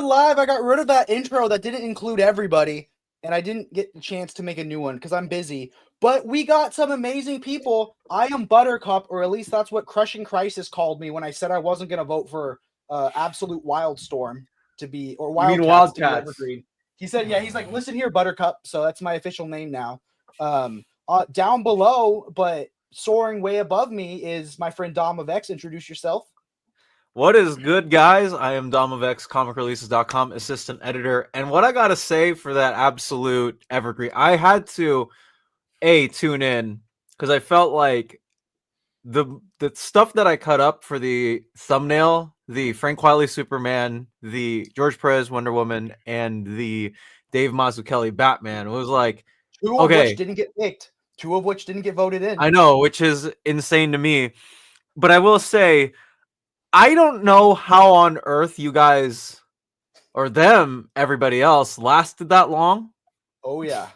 we're live. I got rid of that intro that didn't include everybody, and I didn't get the chance to make a new one because I'm busy. But we got some amazing people. I am Buttercup, or at least that's what Crushing Crisis called me when I said I wasn't going to vote for Absolute Wildstorm to be, or Wildcats to be Evergreen. He said, yeah, he's like, listen here, Buttercup. So that's my official name now. Down below, but soaring way above me is my friend Dom of X. Introduce yourself. What is good, guys? I am Dom of X, comicreleases.com assistant editor. And what I got to say for that absolute evergreen, I had to, tune in because I felt like the stuff that I cut up for the thumbnail, the Frank Wiley Superman, the George Perez Wonder Woman, and the Dave Mazzucchelli Batman was like, two of which didn't get picked, two of which didn't get voted in. I know, which is insane to me. But I will say, I don't know how on earth you guys or them, everybody else, lasted that long. Oh yeah.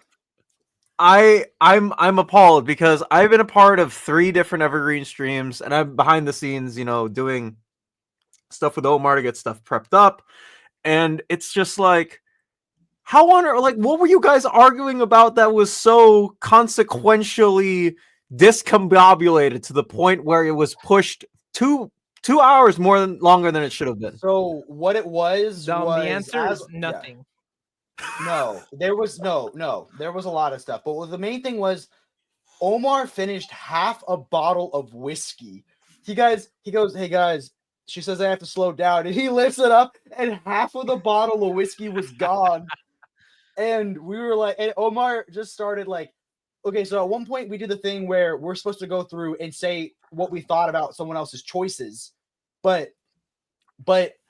I'm appalled because I've been a part of 3 different evergreen streams and I'm behind the scenes, doing stuff with Omar to get stuff prepped up. And it's just like, how on earth, like, what were you guys arguing about that was so consequentially discombobulated to the point where it was pushed 2 hours longer than it should have been? So what it was, the answer is nothing. Yeah. No, there was there was a lot of stuff. But the main thing was Omar finished half a bottle of whiskey. He goes, hey guys, she says I have to slow down. And he lifts it up and half of the bottle of whiskey was gone. And we were like, and Omar just started like, okay, so at one point we did the thing where we're supposed to go through and say what we thought about someone else's choices. But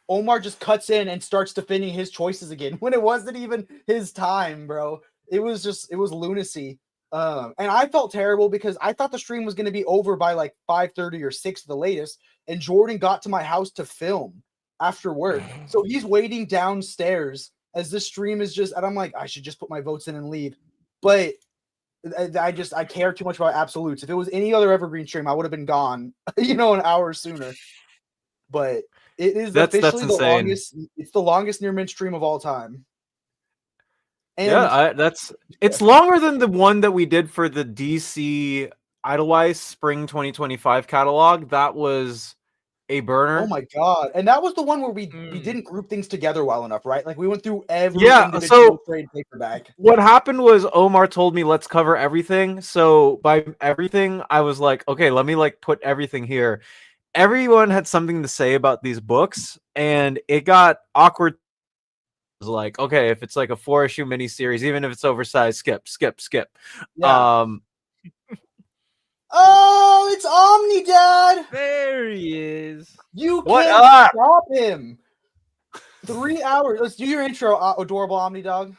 Omar just cuts in and starts defending his choices again when it wasn't even his time, bro. It was lunacy. And I felt terrible because I thought the stream was going to be over by like 5:30 or 6 the latest. And Jordan got to my house to film after work. So he's waiting downstairs as this stream is just, and I'm like, I should just put my votes in and leave. But I care too much about absolutes. If it was any other evergreen stream, I would have been gone, an hour sooner. But it is officially the longest. It's the longest near mint stream of all time. And yeah, it's longer than the one that we did for the DC Idlewise Spring 2025 catalog. That was a burner. Oh my god! And that was the one where we didn't group things together well enough, right? Like we went through every individual trade paperback. What happened was Omar told me let's cover everything. So by everything, I was like, okay, let me put everything here. Everyone had something to say about these books, and it got awkward. It was like, okay, if it's like a 4-issue miniseries, even if it's oversized, skip. Yeah. Oh, it's Omni Dad! There he is. You can't stop him. 3 hours. Let's do your intro, adorable Omni Dog.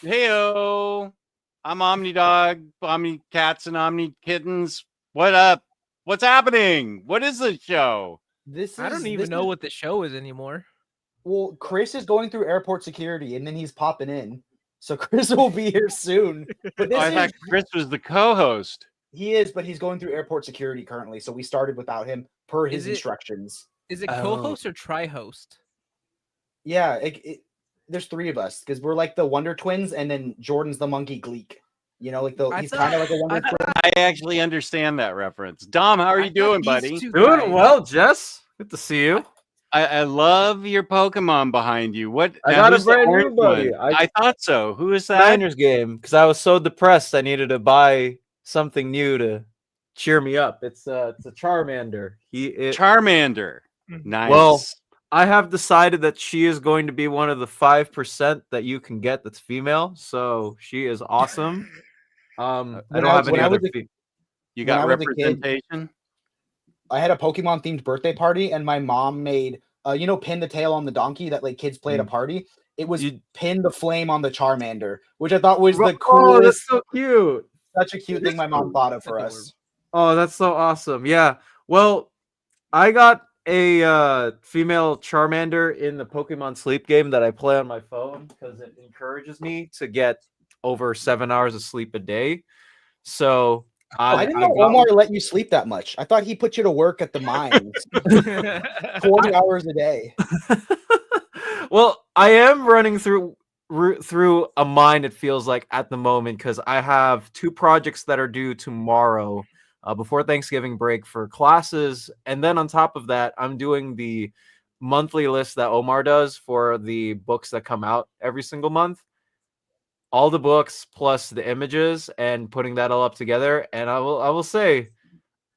Heyo, I'm Omni Dog, Omni Cats, and Omni Kittens. What up? What's happening? What is the show? I don't even know what the show is anymore. Well, Chris is going through airport security, and then he's popping in. So Chris will be here soon. But I thought Chris was the co-host. He is, but he's going through airport security currently. So we started without him per his instructions. Is it co-host or tri-host? Yeah, there's 3 of us because we're like the Wonder Twins, and then Jordan's the Monkey Gleek. He's kind of like a Wonder Twin. I actually understand that reference. Dom, how are you doing, buddy? Doing well, Jess. Good to see you. I love your Pokemon behind you. What? I got a brand new buddy. I thought so. Who is that? Niners game, because I was so depressed. I needed to buy something new to cheer me up. It's a Charmander. Charmander. Nice. Well, I have decided that she is going to be one of the 5% that you can get that's female. So she is awesome. I don't have any other. You got representation. I had a Pokemon themed birthday party, and my mom made pin the tail on the donkey that like kids play at a party. It was pin the flame on the Charmander, which I thought was the coolest. Oh, that's so cute. Such a cute thing my mom thought of for us. Oh, that's so awesome. Yeah. Well, I got a female Charmander in the Pokemon Sleep game that I play on my phone because it encourages me to get over 7 hours of sleep a day. So I didn't know Omar let you sleep that much. I thought he put you to work at the mines 40 hours a day. Well, I am running through a mine. It feels like at the moment because I have 2 projects that are due tomorrow before Thanksgiving break for classes, and then on top of that, I'm doing the monthly list that Omar does for the books that come out every single month. All the books plus the images and putting that all up together. And I will say,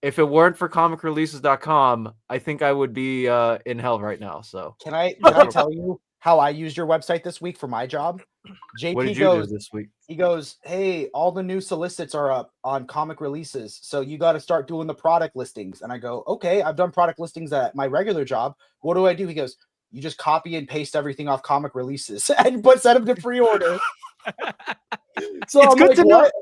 if it weren't for comicreleases.com, I think I would be in hell right now. So Can I tell you how I used your website this week for my job? JP what did you goes do this week? He goes, hey, all the new solicits are up on comic releases, so you got to start doing the product listings. And I go, okay, I've done product listings at my regular job. What do I do? He goes, you just copy and paste everything off comic releases and send them to pre-order. So It's I'm good like, to know. what?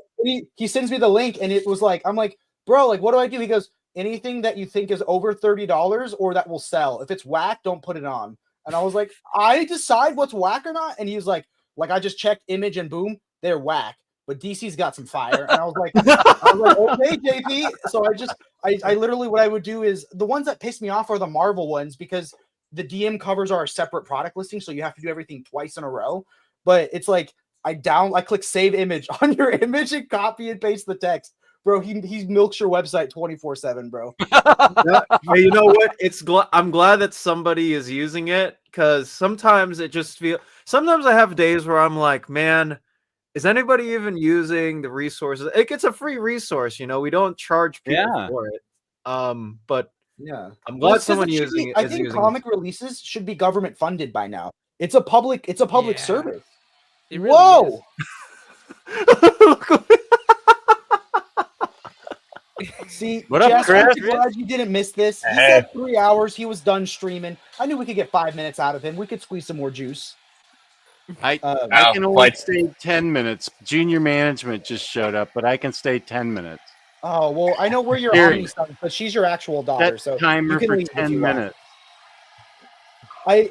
He sends me the link, and it was like, I'm like, bro, like, what do I do? He goes, anything that you think is over $30 or that will sell. If it's whack, don't put it on. And I was like, I decide what's whack or not. And he was like, I just checked image and boom, they're whack. But DC's got some fire. And I was like, okay, JP. So I literally, what I would do is the ones that piss me off are the Marvel ones because the DM covers are a separate product listing. So you have to do everything twice in a row. But it's like, I click save image on your image and copy and paste the text. Bro, he milks your website 24/7, bro. Hey, you know what? I'm glad that somebody is using it because sometimes it just feels. Sometimes I have days where I'm like, man, is anybody even using the resources? It's a free resource, we don't charge people for it. But yeah, I'm glad someone using it. I think comic releases should be government funded by now. It's a public service. It really Whoa. See, what up, Jess, Chris? I'm glad you didn't miss this. He said 3 hours. He was done streaming. I knew we could get 5 minutes out of him. We could squeeze some more juice. I can only stay 10 minutes. Junior management just showed up, but I can stay 10 minutes. Oh, well, I know we're your Omni son, but she's your actual daughter. That so timer you can for leave if 10 you want. minutes. I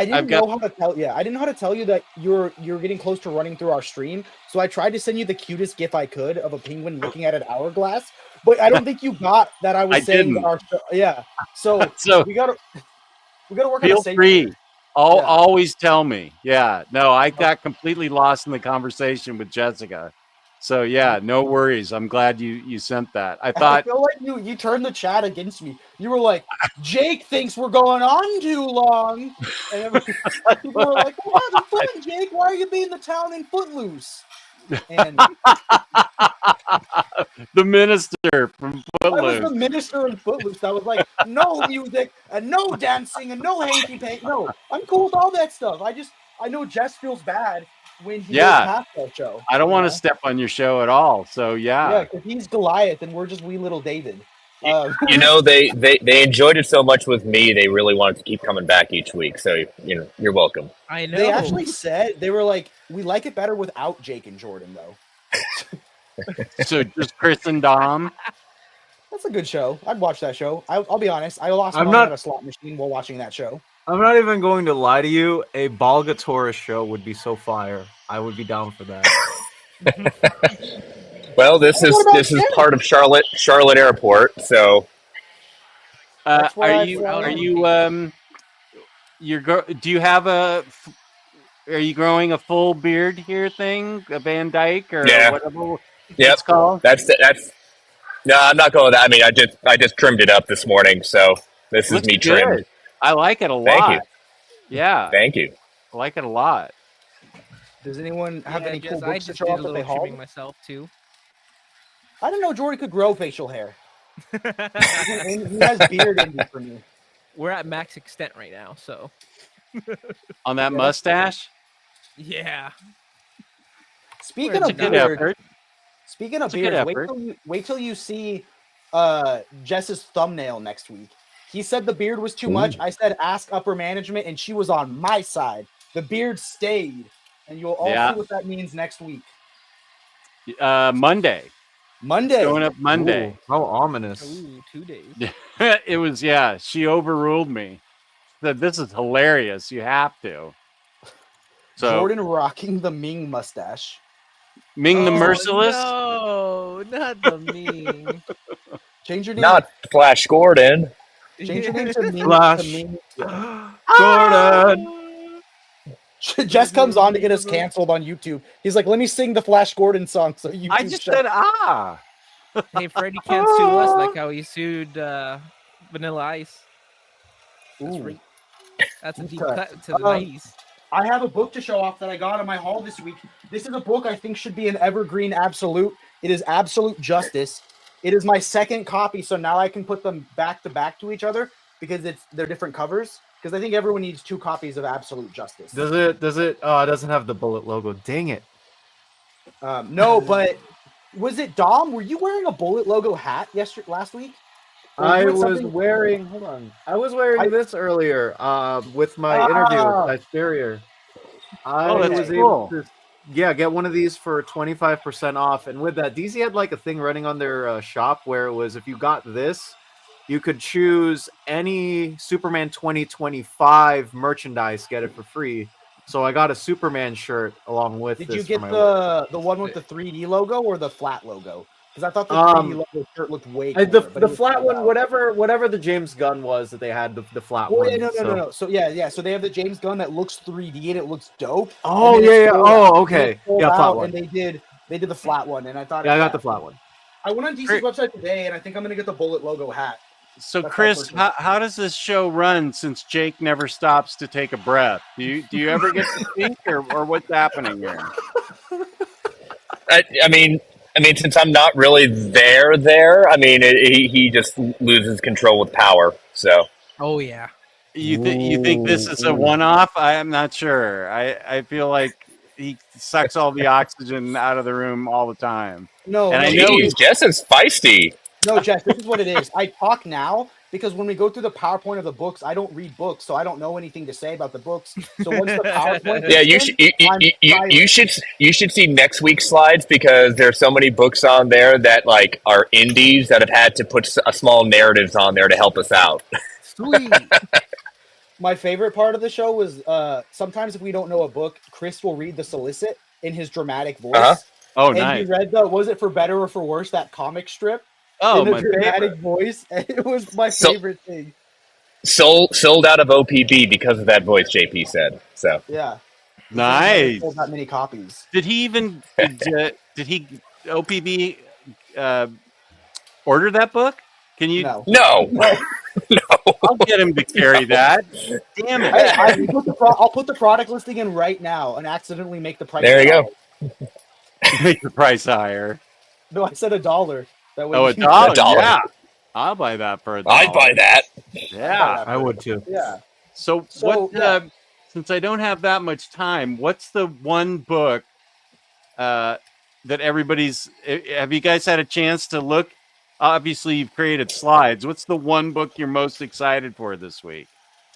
didn't know how to tell you. I didn't know how to tell you that you're getting close to running through our stream. So I tried to send you the cutest GIF I could of a penguin looking at an hourglass, but I don't think you got that I was saying that our show. Yeah. So, we gotta work on a safe. Feel free. Always tell me. Yeah. No, I got completely lost in the conversation with Jessica. So yeah, no worries. I'm glad you sent that. I feel like you turned the chat against me. You were like, Jake thinks we're going on too long. And people were like, we're having fun, Jake. Why are you being the town in Footloose? And the minister from Footloose. I was the minister in Footloose. I was like, no music and no dancing and no hanky panky. No, I'm cool with all that stuff. I know Jess feels bad when he goes past that show. I don't want to step on your show at all. So yeah, because he's Goliath and we're just wee little David. They enjoyed it so much with me. They really wanted to keep coming back each week. So you're welcome. I know. They actually said they were like, we like it better without Jake and Jordan though. So just Chris and Dom. That's a good show. I'd watch that show. I'll be honest. I lost money at a slot machine while watching that show. I'm not even going to lie to you. A Balga tourist show would be so fire. I would be down for that. Well, this is part of Charlotte Airport. Do you growing a full beard here thing, a Van Dyke or whatever? Yeah, it's called. That's. No, I'm not going with that. I mean, I just trimmed it up this morning, so this is me trimmed. Good. I like it a lot. Thank you. Yeah. Thank you. I like it a lot. Does anyone have any cool I books to just show did off a that they little trimming hauled? myself too. I didn't know Jordy could grow facial hair. He has beard envy for me. We're at max extent right now, so. On that mustache? Yeah. Speaking of beard, wait till you see Jess's thumbnail next week. He said the beard was too much. I said ask upper management, and she was on my side. The beard stayed, and you'll all see what that means next week. Monday. Going up Monday. Ooh, how ominous. Ooh, 2 days. It was, she overruled me. Said, this is hilarious. You have to. So Jordan rocking the Ming mustache. Ming the Merciless? No, not the Ming. Change your name. Not Flash Gordon. Change your name to Ming. Flash. To Ming. Gordon. Jess comes on to get us canceled on YouTube. He's like, let me sing the Flash Gordon song. So YouTube I just shut- said ah. Hey, Freddie can't sue us like how he sued Vanilla Ice. Ooh. That's a deep Okay. cut to the 90s. I have a book to show off that I got in my haul this week. This is a book I think should be an evergreen absolute. It is Absolute Justice. It is my second copy, so now I can put them back to back to each other because they're different covers. Because I think everyone needs 2 copies of Absolute Justice. Does it? Oh, it doesn't have the bullet logo. Dang it. No, but was it Dom? Were you wearing a bullet logo hat last week? Or I you had was something- wearing. Hold on. I was wearing this earlier. With my interview with Exterior. I Oh, that's was cool. able to, get one of these for 25% off. And with that, DC had like a thing running on their shop where it was if you got this, you could choose any Superman 2025 merchandise, get it for free. So I got a Superman shirt along with. Did this you for get my work. the one with the 3D logo or the flat logo? Because I thought the 3D logo shirt looked way cooler. The but it was flat sold one, out. whatever the James Gunn was that they had, the flat Oh one. yeah, no. So yeah. So they have the James Gunn that looks 3D and it looks dope. Oh and then yeah. it sold out. Oh And okay. it sold Yeah, flat out, one. and they did the flat one, and I thought Yeah, I got the flat one. I went on DC's website today, and I think I'm gonna get the bullet logo hat. So, That's my Chris, first one. how does this show run since Jake never stops to take a breath? Do you ever get to think, or what's happening here? I mean, since I'm not really there. I mean, he just loses control with power. So Oh, yeah. You think this is a one-off? I am not sure. I feel like he sucks all the oxygen out of the room all the time. No, And no, I know geez, Jess is feisty. no, Jess, this is what it is. I talk now because when we go through the PowerPoint of the books, I don't read books, so I don't know anything to say about the books. So once the PowerPoint, Yeah, is done, you should see next week's slides because there's so many books on there that like are indies that have had to put a small narratives on there to help us out. Sweet. My favorite part of the show was sometimes if we don't know a book, Chris will read the solicit in his dramatic voice. Uh-huh. Oh, And nice. he read was it for better or for worse, that comic strip Oh, in a my dramatic favorite. voice. And it was my So- favorite thing. Sold out of OPB because of that voice, JP said. So Yeah. Nice. Sold that many copies. Did he even did he OPB order that book? Can you? No. no. I'll get him to carry that. Damn it! I'll put the product listing in right now and accidentally make the price. There you $1. go. Make the price higher. No, I said $1. That way Oh, you- $1. $1. Yeah, I'll buy that for $1. I'd buy that. Yeah. I would too. Yeah. So, So, what? yeah. Since I don't have that much time, what's the one book that everybody's? Have you guys had a chance to look? Obviously, you've created slides. What's the one book you're most excited for this week?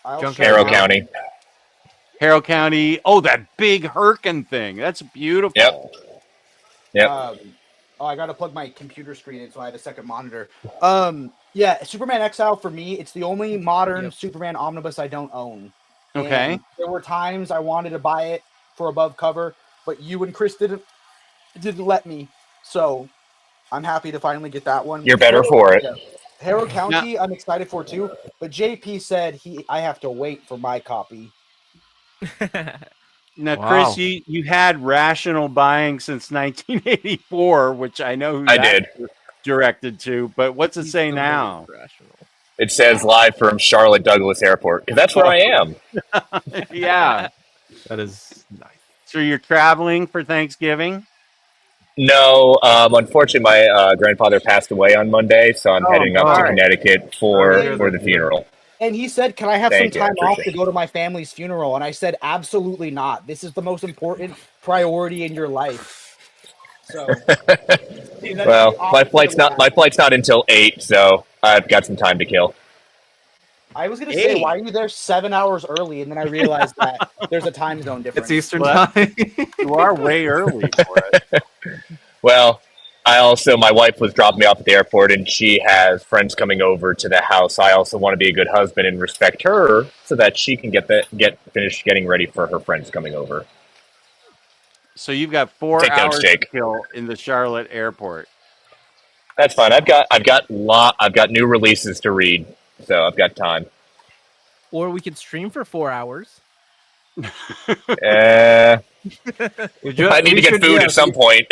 I'll Junk show Harrow you. County. Harrow County. Oh, that big Hurricane thing. That's beautiful. Yep. Yep. I got to plug my computer screen in so I have a second monitor. Yeah, Superman Exile for me, it's the only modern Superman omnibus I don't own. Okay. And there were times I wanted to buy it for above cover, but you and Chris didn't let me. So I'm happy to finally get that one. You're better for it. Yeah. Harrow County, I'm excited for too. But JP said I have to wait for my copy. Now, Wow. Chris, you had rational buying since 1984, which I know who I that did. directed to. But what's it He's say so now? rational. It says live from Charlotte Douglas Airport because that's where I am. Yeah. That is nice. So you're traveling for Thanksgiving? No, unfortunately, my grandfather passed away on Monday, so I'm Oh, heading up to sorry. Connecticut Sorry. for the funeral. And he said, "Can I have Thank some you, I time off to appreciate go to my family's funeral?" And I said, "Absolutely not. This is the most important priority in your life." So, Well, my flight's not until 8, so I've got some time to kill. I was gonna say, Hey. why are you there 7 hours early? And then I realized that there's a time zone difference. It's Eastern What? time. You are way early for it. Well, my wife was dropping me off at the airport, and she has friends coming over to the house. I also want to be a good husband and respect her, so that she can get finished getting ready for her friends coming over. So you've got 4 Take notes, hours to Jake. kill in the Charlotte airport. That's fine. I've got new releases to read, so I've got time. Or we could stream for 4 hours. I need to get should, food yeah, at some point.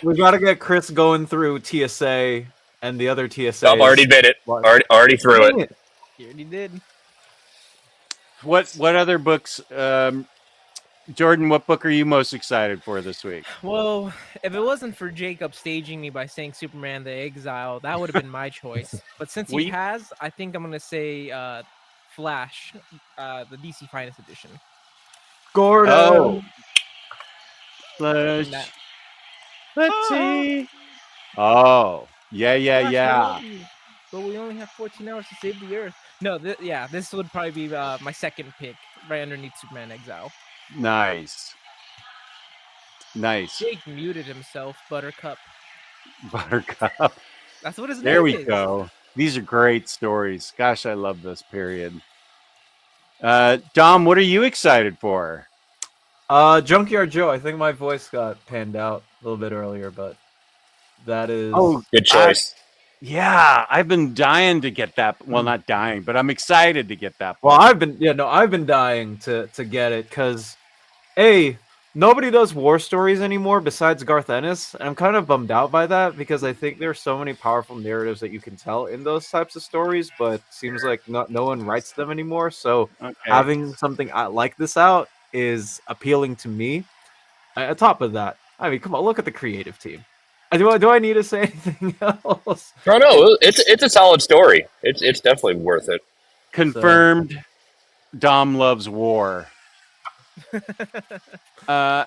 we got to get Chris going through TSA and the other TSAs. I've already did it. What? Already through it. You already did. What other books? Jordan, what book are you most excited for this week? Well, if it wasn't for Jacob staging me by saying Superman the Exile, that would have been my choice. But since he has, I think I'm going to say Flash, the DC Finest Edition. Gordon. Oh. Flash. Let's see. Oh, yeah. But we only have 14 hours to save the Earth. No, this would probably be my second pick, right underneath Superman Exile. Nice. Jake muted himself, Buttercup. That's what his name is. There we go. These are great stories. Gosh, I love this period. Dom, what are you excited for? Junkyard Joe. I think my voice got panned out a little bit earlier, but that is Good choice. Yeah, I've been dying to get that. Well, not dying, but I'm excited to get that. Well, I've been dying to get it because nobody does war stories anymore besides Garth Ennis, and I'm kind of bummed out by that because I think there's so many powerful narratives that you can tell in those types of stories, but it seems like no one writes them anymore. So having something like this out is appealing to me. On top of that, I mean, come on, look at the creative team. Do I need to say anything else? No, it's a solid story. It's definitely worth it. Confirmed. Dom loves war. 1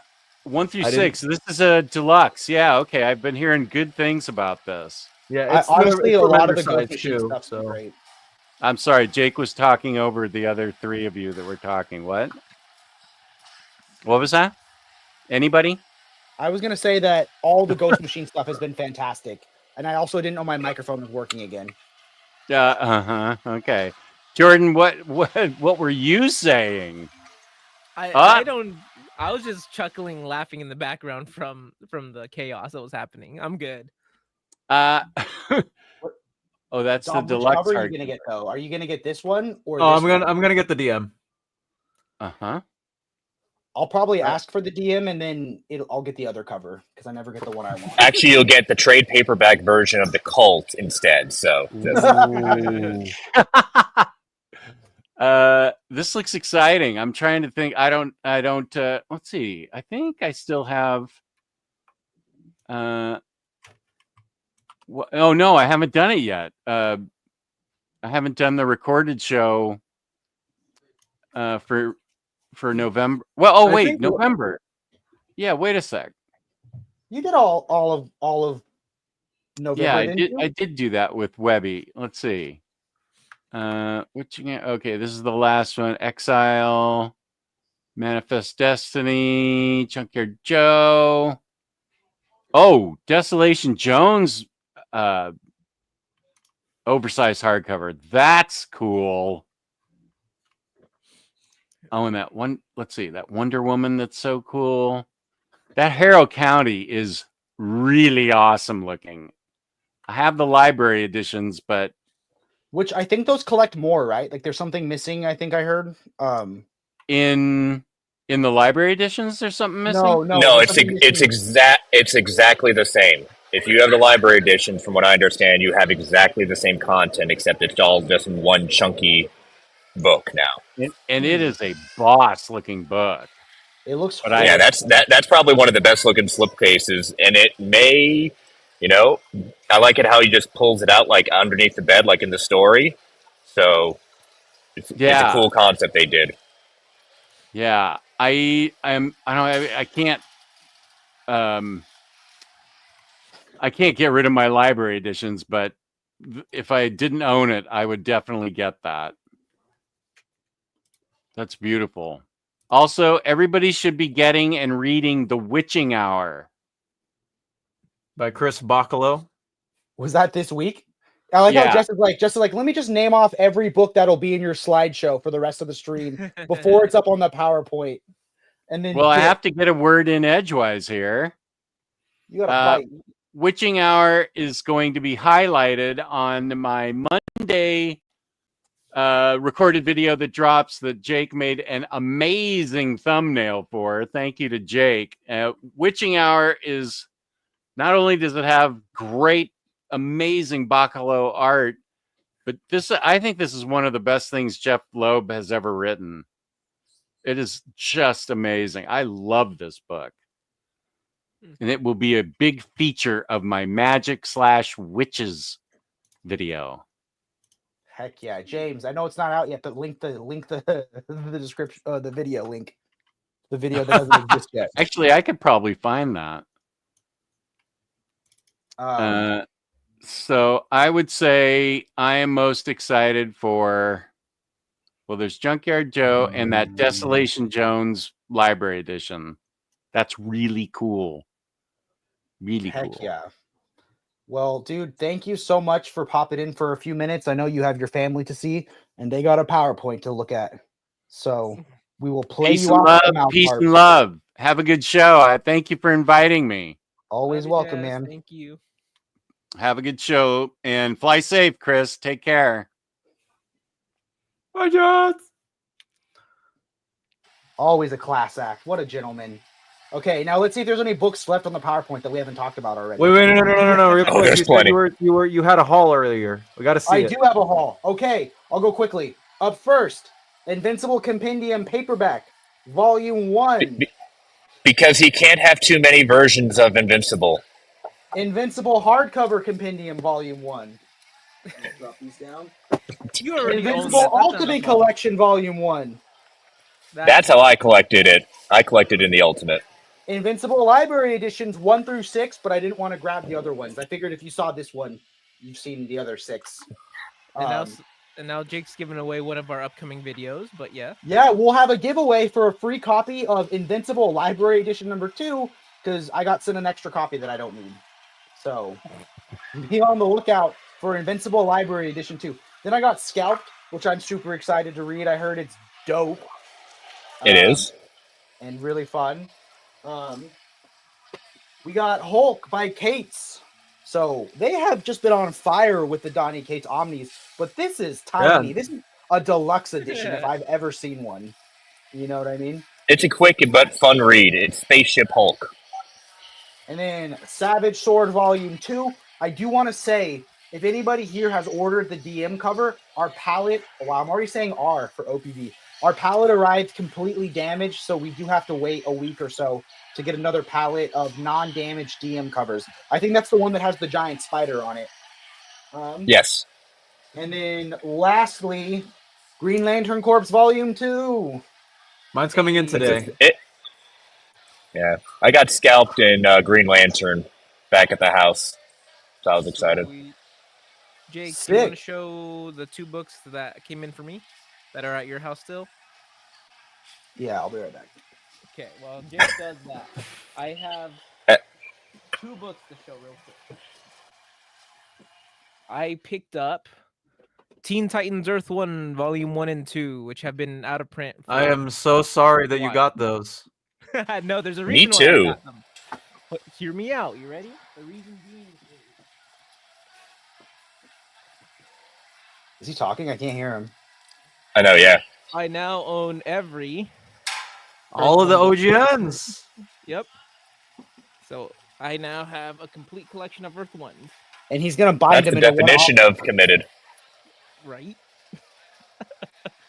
through 6. This is a deluxe. Yeah, okay. I've been hearing good things about this. Yeah, honestly, a lot of the Ghost Machine stuff's great. I'm sorry, Jake was talking over the other three of you that were talking. What was that? Anybody? I was gonna say that all the Ghost Machine stuff has been fantastic, and I also didn't know my microphone was working again. Okay, Jordan, what were you saying? I was just chuckling, laughing in the background from the chaos that was happening. I'm good. That's Dom, the deluxe. Which cover are you gonna get though? Are you gonna get this one or? Oh, this I'm gonna get the DM. I'll probably ask for the DM and then I'll get the other cover because I never get the one I want. Actually, you'll get the trade paperback version of the Cult instead. So this looks exciting. I'm trying to think. I don't. Let's see. I think I still have. Oh no, I haven't done it yet. I haven't done the recorded show. For November. Well, wait, November. Yeah, wait a sec. You did all of November. Yeah, I did do that with Webby. Let's see. Okay, this is the last one. Exile, Manifest Destiny, Junkyard Joe. Oh, Desolation Jones oversized hardcover. That's cool. Oh, and that one, let's see, that Wonder Woman that's so cool. That Harrow County is really awesome looking. I have the library editions, but which I think those collect more, right? Like there's something missing, I think I heard. In the library editions, there's something missing? No, it's exactly the same. If you have the library edition, from what I understand, you have exactly the same content, except it's all just in one chunky book now. And it is a boss looking book. It looks cool. Yeah, that's probably one of the best looking slipcases, and it may, I like it how he just pulls it out like underneath the bed, like in the story. So it's a cool concept they did. Yeah, I can't get rid of my library editions, but if I didn't own it, I would definitely get that. That's beautiful. Also, everybody should be getting and reading The Witching Hour by Chris Bacalo. Was that this week? I like how Jess is like, let me just name off every book that'll be in your slideshow for the rest of the stream before it's up on the PowerPoint. And then I have to get a word in edgewise here. You gotta fight. Witching Hour is going to be highlighted on my Monday recorded video that drops that Jake made an amazing thumbnail for. Thank you to Jake. Witching Hour is not only does it have great, amazing Bacalo art, but I think this is one of the best things Jeff Loeb has ever written. It is just amazing. I love this book. And it will be a big feature of my magic/witches video. Heck yeah, James. I know it's not out yet, but link the the description, the video link, the video that doesn't exist yet. Actually, I could probably find that. So I would say I am most excited for. Well, there's Junkyard Joe and that Desolation Jones Library Edition. That's really cool. Really Heck cool. yeah. Well, dude, thank you so much for popping in for a few minutes. I know you have your family to see, and they got a PowerPoint to look at. So we will play Peace you and out. love. Peace and love. Have a good show. I thank you for inviting me. Always welcome, man. Thank you. Have a good show and fly safe, Chris. Take care. Bye, John. Always a class act. What a gentleman. Okay, now let's see if there's any books left on the PowerPoint that we haven't talked about already. Wait, no. Real Oh, quick, there's you said plenty. you had a haul earlier. We got to see I it. do have a haul. Okay, I'll go quickly. Up first, Invincible Compendium Paperback, Volume 1. Because he can't have too many versions of Invincible. Invincible Hardcover Compendium, Volume 1. Drop these down. You already own Invincible that. That's Ultimate enough. Collection, Volume 1. That's how I collected it. I collected in the Ultimate. Invincible Library Editions 1 through 6, but I didn't want to grab the other ones. I figured if you saw this one, you've seen the other 6. And now Jake's giving away one of our upcoming videos, but yeah. Yeah, we'll have a giveaway for a free copy of Invincible Library Edition number 2, because I got sent an extra copy that I don't need. So be on the lookout for Invincible Library Edition 2. Then I got Scalped, which I'm super excited to read. I heard it's dope. It is. And really fun. We got Hulk by Cates. So they have just been on fire with the Donny Cates Omnis, but this is tiny. Yeah. This is a deluxe edition if I've ever seen one. You know what I mean? It's a quick but fun read. It's Spaceship Hulk. And then Savage Sword Volume 2. I do want to say, if anybody here has ordered the DM cover, our palette, well, I'm already saying R for OPV. Our palette arrived completely damaged, so we do have to wait a week or so to get another palette of non-damaged DM covers. I think that's the one that has the giant spider on it. Yes. And then lastly, Green Lantern Corps Volume 2. Mine's coming in today. Yeah. I got Scalped in Green Lantern back at the house. So I was excited. Sweet. Jake, Sick. you want to show the 2 books that came in for me that are at your house still? Yeah, I'll be right back. Okay, well, Jake does that. I have 2 books to show real quick. I picked up Teen Titans Earth 1, Volume 1 and 2, which have been out of print. I am so sorry that you got those. No, there's a Me reason too. why I got them. But hear me out. You ready? The reason being Is he talking? I can't hear him. I know, yeah. I now own every. All of the OGNs. Yep. So I now have a complete collection of Earth 1s. And he's going to bind That's them the into one definition of committed. Right?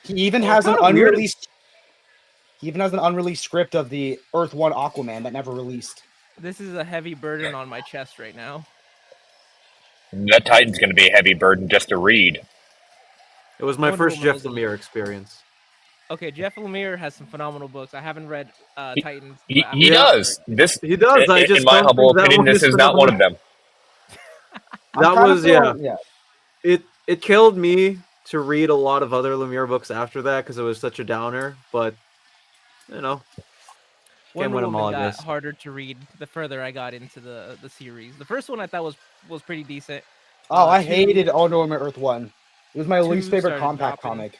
He even Well, has an it's kinda weird. unreleased. He even has an unreleased script of the Earth 1 Aquaman that never released. This is a heavy burden on my chest right now. That Titan's going to be a heavy burden just to read. It was my Wonder first Woman Jeff was a- Lemire experience. Okay, Jeff Lemire has some phenomenal books. I haven't read Titans. He, but he I'm- does. This, He does. I just in my don't humble think that opinion, one this is is not one of phenomenal. them. That kinda was yeah. feeling- It killed me to read a lot of other Lemire books after that because it was such a downer. But you know, can't Wonder win 'em all, Woman I got guess. harder to read the further I got into the series. The first one I thought was pretty decent. Oh, I Two- hated Wonder Woman Earth 1. It was my 2 least favorite started compact dropping. comic.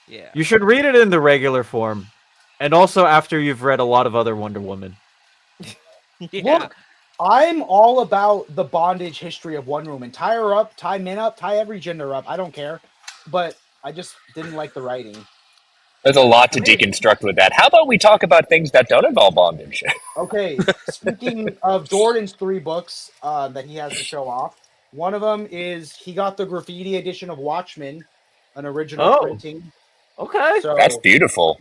Yeah. You should read it in the regular form, and also after you've read a lot of other Wonder Woman. Yeah. Look, I'm all about the bondage history of Wonder Woman. Tie her up, tie men up, tie every gender up. I don't care. But I just didn't like the writing. There's a lot to deconstruct with that. How about we talk about things that don't involve bondage? Okay, speaking of Jordan's 3 books that he has to show off, one of them is he got the graffiti edition of Watchmen, an original printing. Okay. So That's beautiful.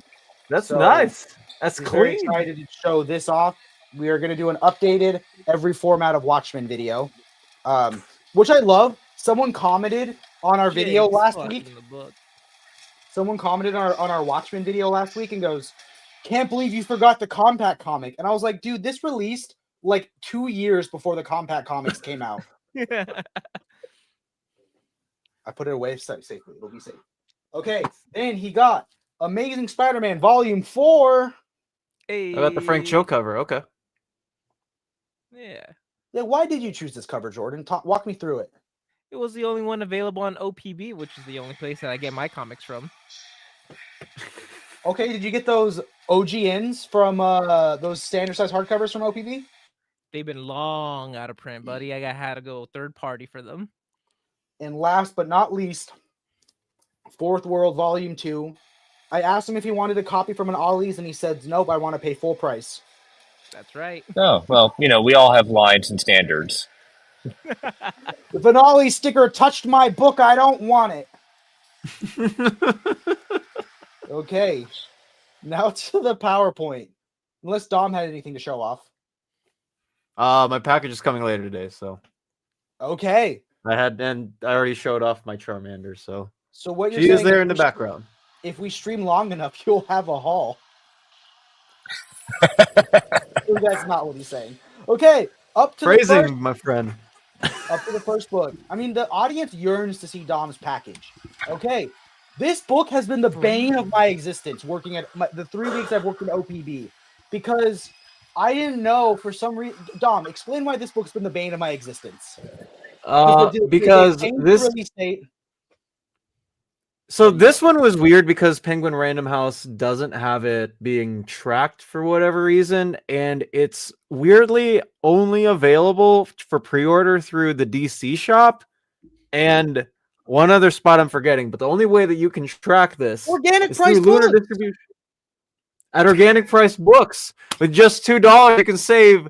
That's nice. That's he's very clean. excited to show this off. We are going to do an updated every format of Watchmen video, which I love. Someone commented on our video last week. Someone commented on our Watchmen video last week and goes, "Can't believe you forgot the Compact comic." And I was like, dude, this released like 2 years before the Compact comics came out. I put it away safely. It'll be safe. Okay, then he got Amazing Spider-Man Volume 4. Hey. I got the Frank Cho cover. Okay. Yeah. Yeah, why did you choose this cover, Jordan? Walk me through it. It was the only one available on OPB, which is the only place that I get my comics from. Okay, did you get those OGNs from those standard size hardcovers from OPB? They've been long out of print, buddy. I had to go third party for them. And last but not least, Fourth World Volume 2. I asked him if he wanted a copy from an Ollie's, and he said, nope, I want to pay full price. That's right. Oh, well, we all have lines and standards. If an Ollie sticker touched my book, I don't want it. Okay. Now to the PowerPoint. Unless Dom had anything to show off. My package is coming later today, so. Okay. I already showed off my Charmander, so. So what you're she saying is there in the background. If we stream long enough, you'll have a haul. That's not what he's saying. Okay, up to phrasing, the first, my friend. Up to the first book. I mean, the audience yearns to see Dom's package. Okay, this book has been the bane of my existence working at the 3 weeks I've worked in OPB, because I didn't know for some reason. Dom, explain why this book's been the bane of my existence. Because this. So this one was weird because Penguin Random House doesn't have it being tracked for whatever reason, and it's weirdly only available for pre-order through the DC shop and one other spot I'm forgetting. But the only way that you can track this Organic is price through Lunar books. Distribution at Organic Price Books. With just $2, you can save.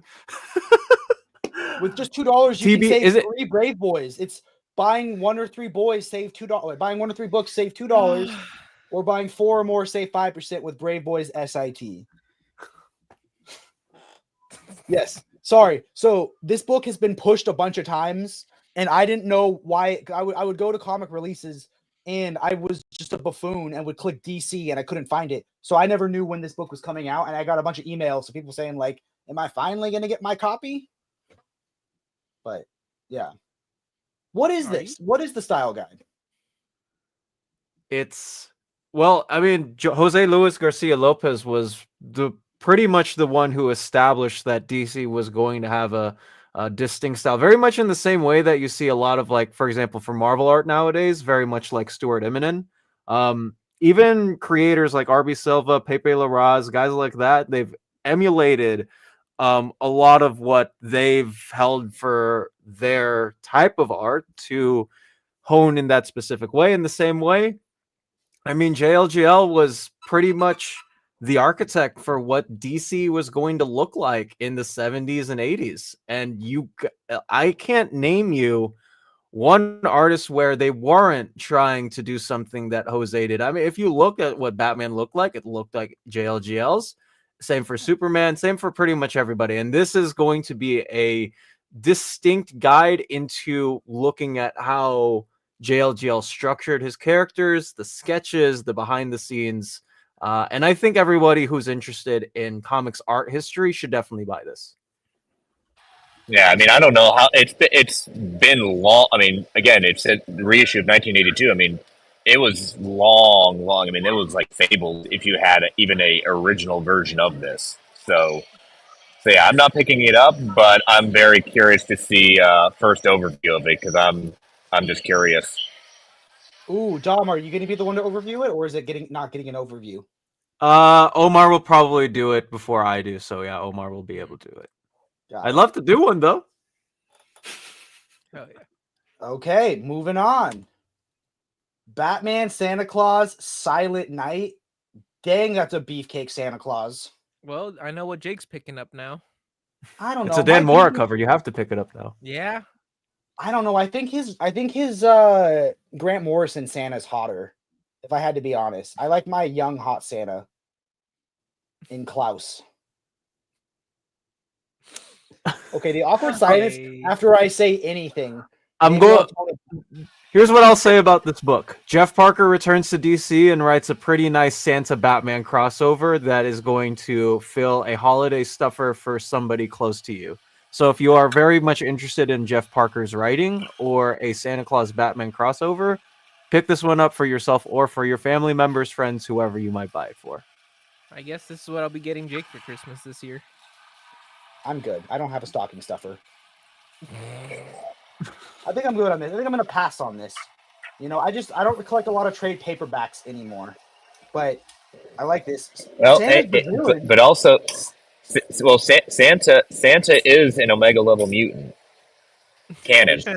With just $2, you can save 3 Brave Boys. It's buying 1 or 3 boys, save $2. Buying 1 or 3 books, save $2. Or buying 4 or more, save 5% with Brave Boys SIT. Yes. Sorry. So this book has been pushed a bunch of times, and I didn't know why. I would go to comic releases, and I was just a buffoon and would click DC, and I couldn't find it. So I never knew when this book was coming out, and I got a bunch of emails of people saying, like, am I finally going to get my copy? But, yeah. What is this? What is the style guide? It's I mean, Jose Luis Garcia Lopez was pretty much the one who established that DC was going to have a distinct style, very much in the same way that you see a lot of, like, for example, for Marvel art nowadays, very much like Stuart Immonen. Even creators like RB Silva, Pepe Larraz, guys like that, they've emulated a lot of what they've held for their type of art to hone in that specific way. In the same way, I mean, JLGL was pretty much the architect for what DC was going to look like in the 70s and 80s. And I can't name you one artist where they weren't trying to do something that Jose did. I mean, if you look at what Batman looked like, it looked like JLGL's. Same for Superman, same for pretty much everybody. And this is going to be a distinct guide into looking at how JLGL structured his characters, the sketches, the behind the scenes. And I think everybody who's interested in comics art history should definitely buy this. Yeah, I mean, I don't know how it's been long. I mean, again, it's a reissue of 1982. I mean, it was long. I mean, it was like fabled if you had even a original version of this. So yeah, I'm not picking it up, but I'm very curious to see first overview of it because I'm just curious. Ooh, Dom, are you going to be the one to overview it, or is it not getting an overview? Omar will probably do it before I do, so yeah, Omar will be able to do it. I'd love to do one though. Oh, yeah. Okay, moving on. Batman, Santa Claus, Silent Night. Dang, that's a beefcake Santa Claus. Well, I know what Jake's picking up now. I don't It's know. a Dan My Mora thinking- cover. You have to pick it up now. Yeah. I don't know. I think his Grant Morrison Santa's hotter. If I had to be honest, I like my young hot Santa in Klaus. Okay, the awkward silence Okay. after I say anything. I'm Maybe going. I'll tell it- Here's what I'll say about this book. Jeff Parker returns to DC and writes a pretty nice Santa Batman crossover that is going to fill a holiday stuffer for somebody close to you. So if you are very much interested in Jeff Parker's writing or a Santa Claus Batman crossover, pick this one up for yourself or for your family members, friends, whoever you might buy it for. I guess this is what I'll be getting Jake for Christmas this year. I'm good. I don't have a stocking stuffer. I think I'm good on this. I think I'm gonna pass on this. You know, I don't collect a lot of trade paperbacks anymore, but I like this. Well, Santa's Brazilian. but also, Santa is an Omega level mutant canon. So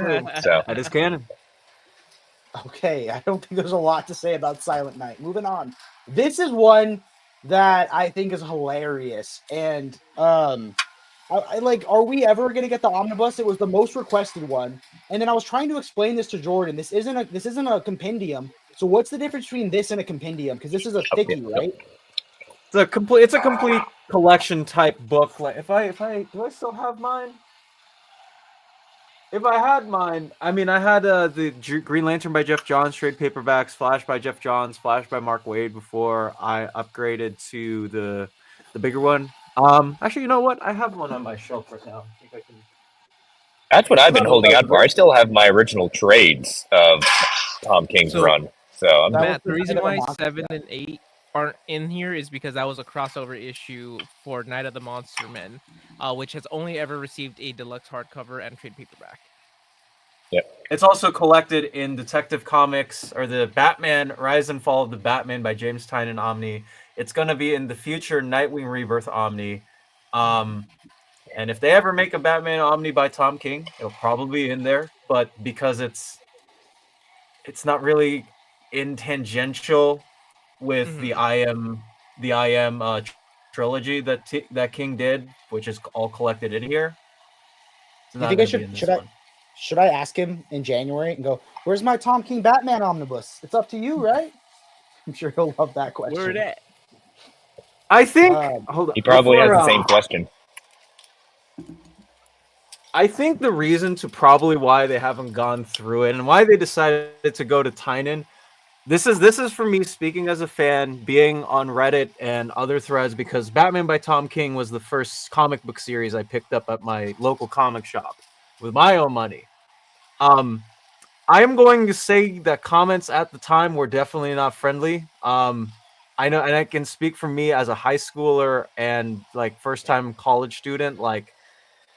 That is canon. Okay, I don't think there's a lot to say about Silent Night. Moving on. This is one that I think is hilarious, and I like. Are we ever gonna get the omnibus? It was the most requested one, and then I was trying to explain this to Jordan. This isn't a compendium. So what's the difference between this and a compendium? Because this is a thicky, right? It's a complete collection type book. Like if I do I still have mine? If I had mine, I mean, I had the Green Lantern by Jeff Johns, trade paperbacks, Flash by Jeff Johns, Flash by Mark Waid before I upgraded to the bigger one. Actually, you know what? I have one on my shelf right now. I think I can. that's what I've been holding out for. I still have my original trades of Tom King's So- run. So I'm That Matt, was the the reason Night of the why Monster 7 and 8 aren't in here is because that was a crossover issue for Night of the Monster Men, which has only ever received a deluxe hardcover and trade paperback. It's also collected in Detective Comics or the Batman Rise and Fall of the Batman by James Tynion Omni. It's going to be in the future Nightwing Rebirth Omni. And if they ever make a Batman Omni by Tom King, it'll probably be in there. But because it's not really in tangential with the IM trilogy that King did, which is all collected in here. It's You not think I gonna be in this should I one. should I ask him in January and go, "Where's my Tom King Batman omnibus?" It's up to you, right? I'm sure he'll love that question. Where it at? I think. Hold on. he probably has before, the same question. I think the reason to probably why they haven't gone through it and why they decided to go to Tynan, this is for me speaking as a fan, being on Reddit and other threads, because Batman by Tom King was the first comic book series I picked up at my local comic shop with my own money. I am going to say that comments at the time were definitely not friendly. I know, and I can speak for me as a high schooler and like first time college student, like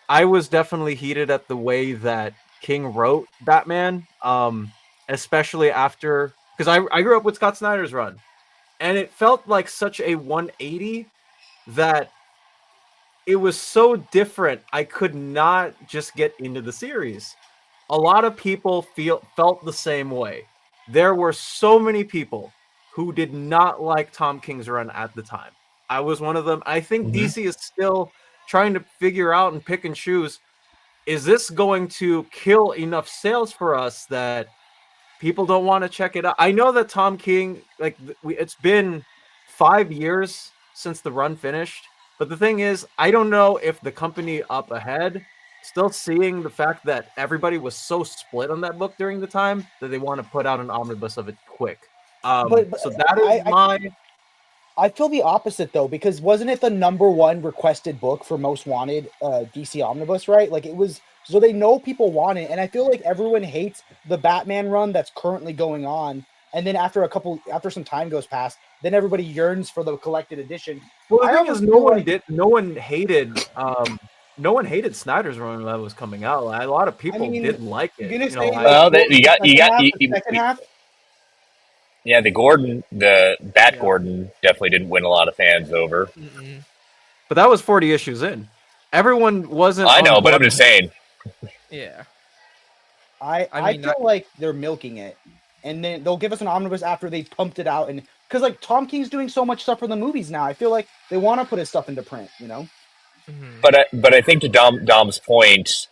I was definitely heated at the way that King wrote Batman, especially after, because I grew up with Scott Snyder's run, and it felt like such a 180 that it was so different. I could not just get into the series. A lot of people felt the same way. There were so many people who did not like Tom King's run at the time. I was one of them. I think DC is still trying to figure out and pick and choose, is this going to kill enough sales for us that people don't want to check it out? I know that Tom King, like, it's been 5 years since the run finished, but the thing is, I don't know if the company up ahead still seeing the fact that everybody was so split on that book during the time that they want to put out an omnibus of it quick. But So that is I feel the opposite though, because wasn't it the #1 requested book for most wanted DC omnibus, right? Like it was, so they know people want it, and I feel like everyone hates the Batman run that's currently going on. And then after some time goes past, then everybody yearns for the collected edition. Well, the I thing is, almost no one hated Snyder's run when that was coming out. A lot of people mean, didn't like it. you're gonna You know, say Well, the second half? Yeah, the Bat Gordon definitely didn't win a lot of fans over. but that was 40 issues in. Everyone wasn't. I know, on but I'm board. just saying. Yeah. I I mean, feel like they're milking it, and then they'll give us an omnibus after they pumped it out. And because like Tom King's doing so much stuff for the movies now, I feel like they want to put his stuff into print, you know. But I think to Dom's point,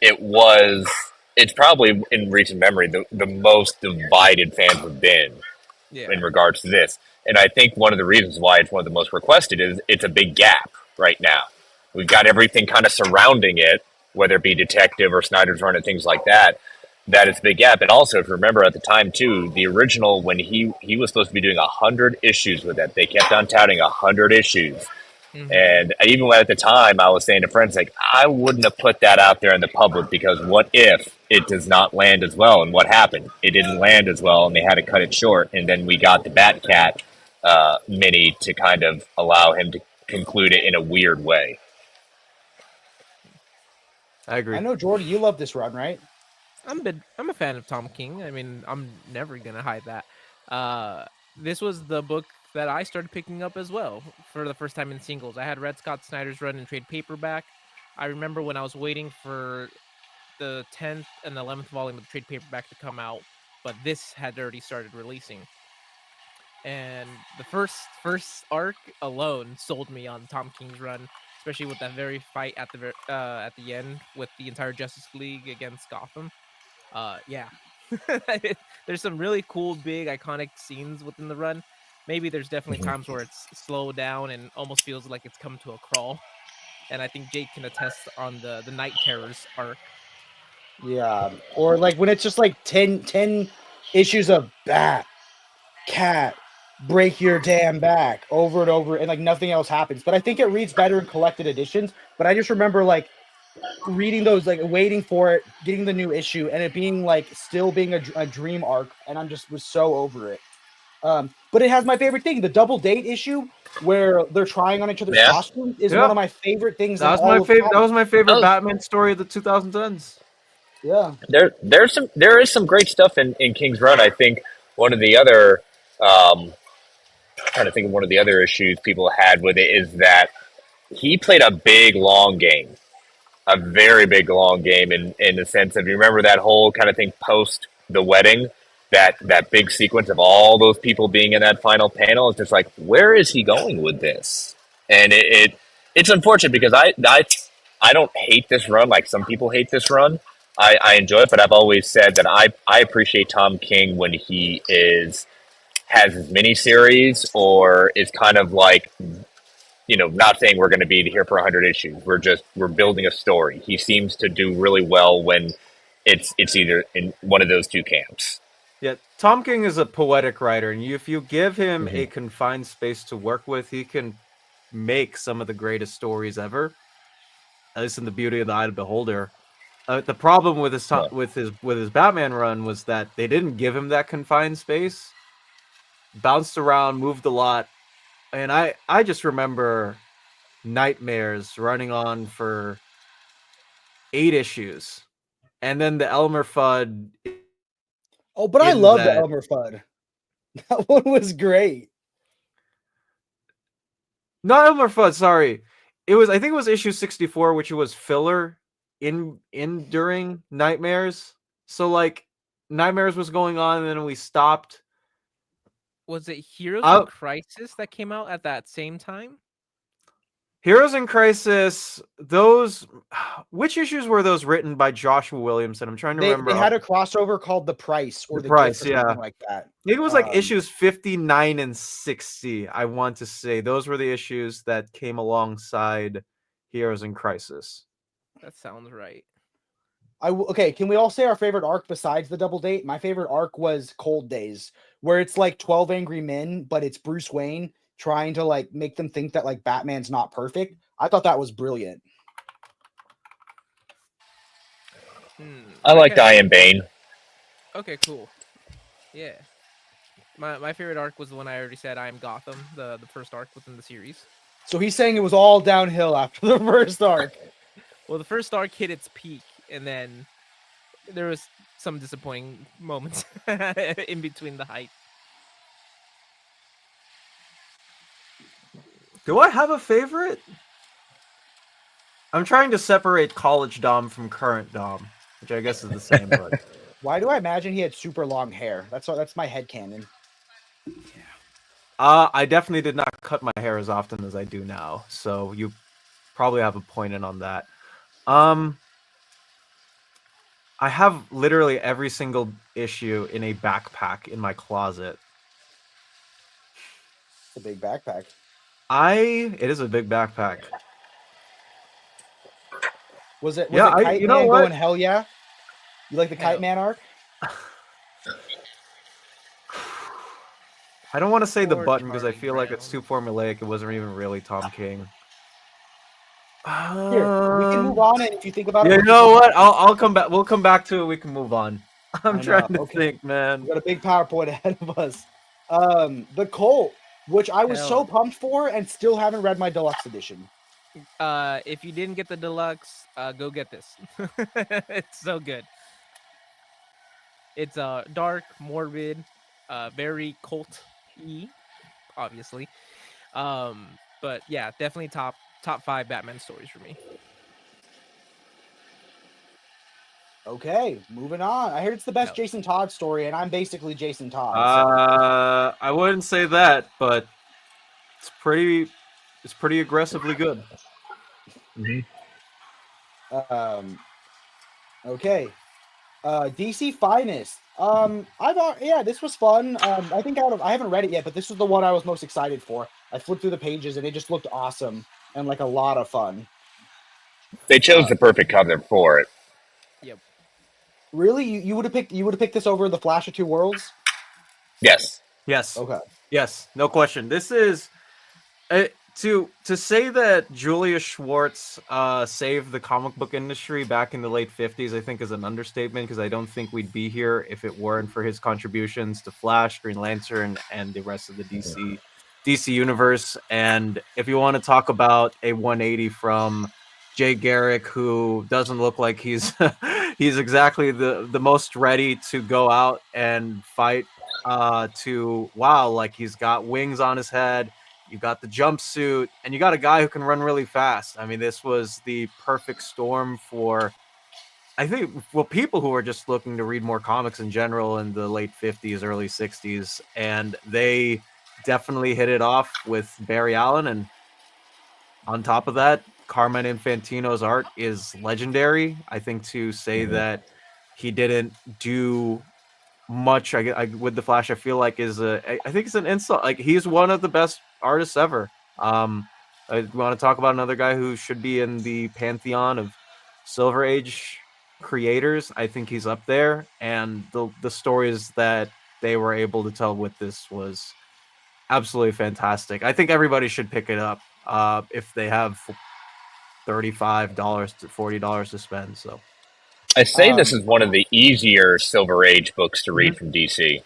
it's probably in recent memory the most divided fans have been in regards to this. And I think one of the reasons why it's one of the most requested is it's a big gap right now. We've got everything kind of surrounding it, whether it be Detective or Snyder's Run and things like that. That is a big gap. And also, if you remember at the time too, the original, when he was supposed to be doing 100 issues with it, they kept on touting 100 issues. And even at the time, I was saying to friends, like, I wouldn't have put that out there in the public because what if it does not land as well? And what happened? It didn't land as well, and they had to cut it short. And then we got the Batcat mini to kind of allow him to conclude it in a weird way. I agree. I know, Jordy, you love this run, right? I'm a fan of Tom King. I mean, I'm never gonna hide that. This was the book that I started picking up as well for the first time in singles. I had Red Scott Snyder's Run in trade paperback. I remember when I was waiting for the 10th and 11th volume of the trade paperback to come out, but this had already started releasing. And the first arc alone sold me on Tom King's run, especially with that very fight at the end with the entire Justice League against Gotham. Yeah. There's some really cool, big, iconic scenes within the run. Maybe there's definitely times where it's slowed down and almost feels like it's come to a crawl. And I think Jake can attest on the Night Terrors arc. Yeah. Or like when it's just like 10 issues of Bat, Cat, break your damn back over and over, and like nothing else happens. But I think it reads better in collected editions. But I just remember like reading those, like waiting for it, getting the new issue, and it being like still being a dream arc, and I'm just was so over it. But it has my favorite thing, the double date issue where they're trying on each other's costumes is one of my favorite things. That was my favorite Batman story of the 2010s. Yeah, there is some great stuff in King's Run. I think one of the other trying to think of one of the other issues people had with it is that he played a big long game, a very big long game in the sense of, you remember that whole kind of thing post the wedding, that big sequence of all those people being in that final panel. It's just like, where is he going with this? And it's unfortunate because I don't hate this run like some people hate this run. I enjoy it, but I've always said that I appreciate Tom King when he has his miniseries or is kind of like, you know, not saying we're going to be here for 100 issues. We're building a story. He seems to do really well when it's either in one of those two camps. Yeah, Tom King is a poetic writer, and if you give him a confined space to work with, he can make some of the greatest stories ever. At least in the beauty of the eye of the beholder. The problem with his Batman run was that they didn't give him that confined space. Bounced around, moved a lot, and I just remember Nightmares running on for 8 issues, and then the Elmer Fudd. Oh, but I love the Elmer Fudd. That one was great. Not Elmer Fudd, sorry. I think it was issue 64, which was filler in during Nightmares. So like Nightmares was going on, and then we stopped. Was it Heroes in Crisis that came out at that same time? Heroes in Crisis, which issues were those written by Joshua Williamson? I'm trying to remember. They had a crossover called The Price or The Price, Gift or something like that. It was like issues 59 and 60, I want to say. Those were the issues that came alongside Heroes in Crisis. That sounds right. Okay, can we all say our favorite arc besides the double date? My favorite arc was Cold Days, where it's like 12 Angry Men, but it's Bruce Wayne trying to like make them think that like Batman's not perfect. I thought that was brilliant. I liked Ian Bane. Okay, cool. Yeah. My favorite arc was the one I already said, I Am Gotham, the first arc within the series. So he's saying it was all downhill after the first arc. Well, the first arc hit its peak, and then there was some disappointing moments in between the hype. Do I have a favorite? I'm trying to separate college Dom from current Dom, which I guess is the same. But Why do I imagine he had super long hair? That's my headcanon. I definitely did not cut my hair as often as I do now, so you probably have a point in on that. I have literally every single issue in a backpack in my closet. It's a big backpack. It is a big backpack. Was it Yeah, Kite you know Man what? going hell yeah? You like the Kite Man arc? I don't want to say the Poor button because I Charlie feel like it's Brown. too formulaic. It wasn't even really Tom King. Here, we can move on, and if you think about it, Yeah, we you can know come what? back. I'll come back. We'll come back to it. We can move on. I'm I trying know, to okay. think, man. We got a big PowerPoint ahead of us. The Colt, which I was so Hell. pumped for, and still haven't read my deluxe edition. If you didn't get the deluxe, go get this. It's so good. It's dark, morbid, very cult-y, obviously. But yeah, definitely top 5 Batman stories for me. Okay, moving on. I heard it's the best No. Jason Todd story, and I'm basically Jason Todd. So. I wouldn't say that, but it's pretty aggressively good. Okay. DC Finest. This was fun. I think I haven't read it yet, but this was the one I was most excited for. I flipped through the pages and it just looked awesome and like a lot of fun. They chose the perfect cover for it. Yep. Really, you would have picked this over the Flash of Two Worlds? Yes. Yes. Okay. Yes. No question. This is to say that Julius Schwartz saved the comic book industry back in the late 50s, I think is an understatement, because I don't think we'd be here if it weren't for his contributions to Flash, Green Lantern, and the rest of the DC universe. And if you want to talk about a 180 from Jay Garrick, who doesn't look like he's he's exactly the most ready to go out and fight, to wow, like he's got wings on his head. You got the jumpsuit, and you got a guy who can run really fast. I mean, this was the perfect storm for, I think, well, people who are just looking to read more comics in general in the late 50s, early 60s. And they definitely hit it off with Barry Allen. And on top of that, Carmine Infantino's art is legendary. I think to say that he didn't do much I with the Flash, I feel like I think it's an insult. Like, he's one of the best artists ever. I want to talk about another guy who should be in the pantheon of Silver Age creators. I think he's up there, and the stories that they were able to tell with this was absolutely fantastic. I think everybody should pick it up if they have $35 to $40 to spend. So I say this is one of the easier Silver Age books to read from DC.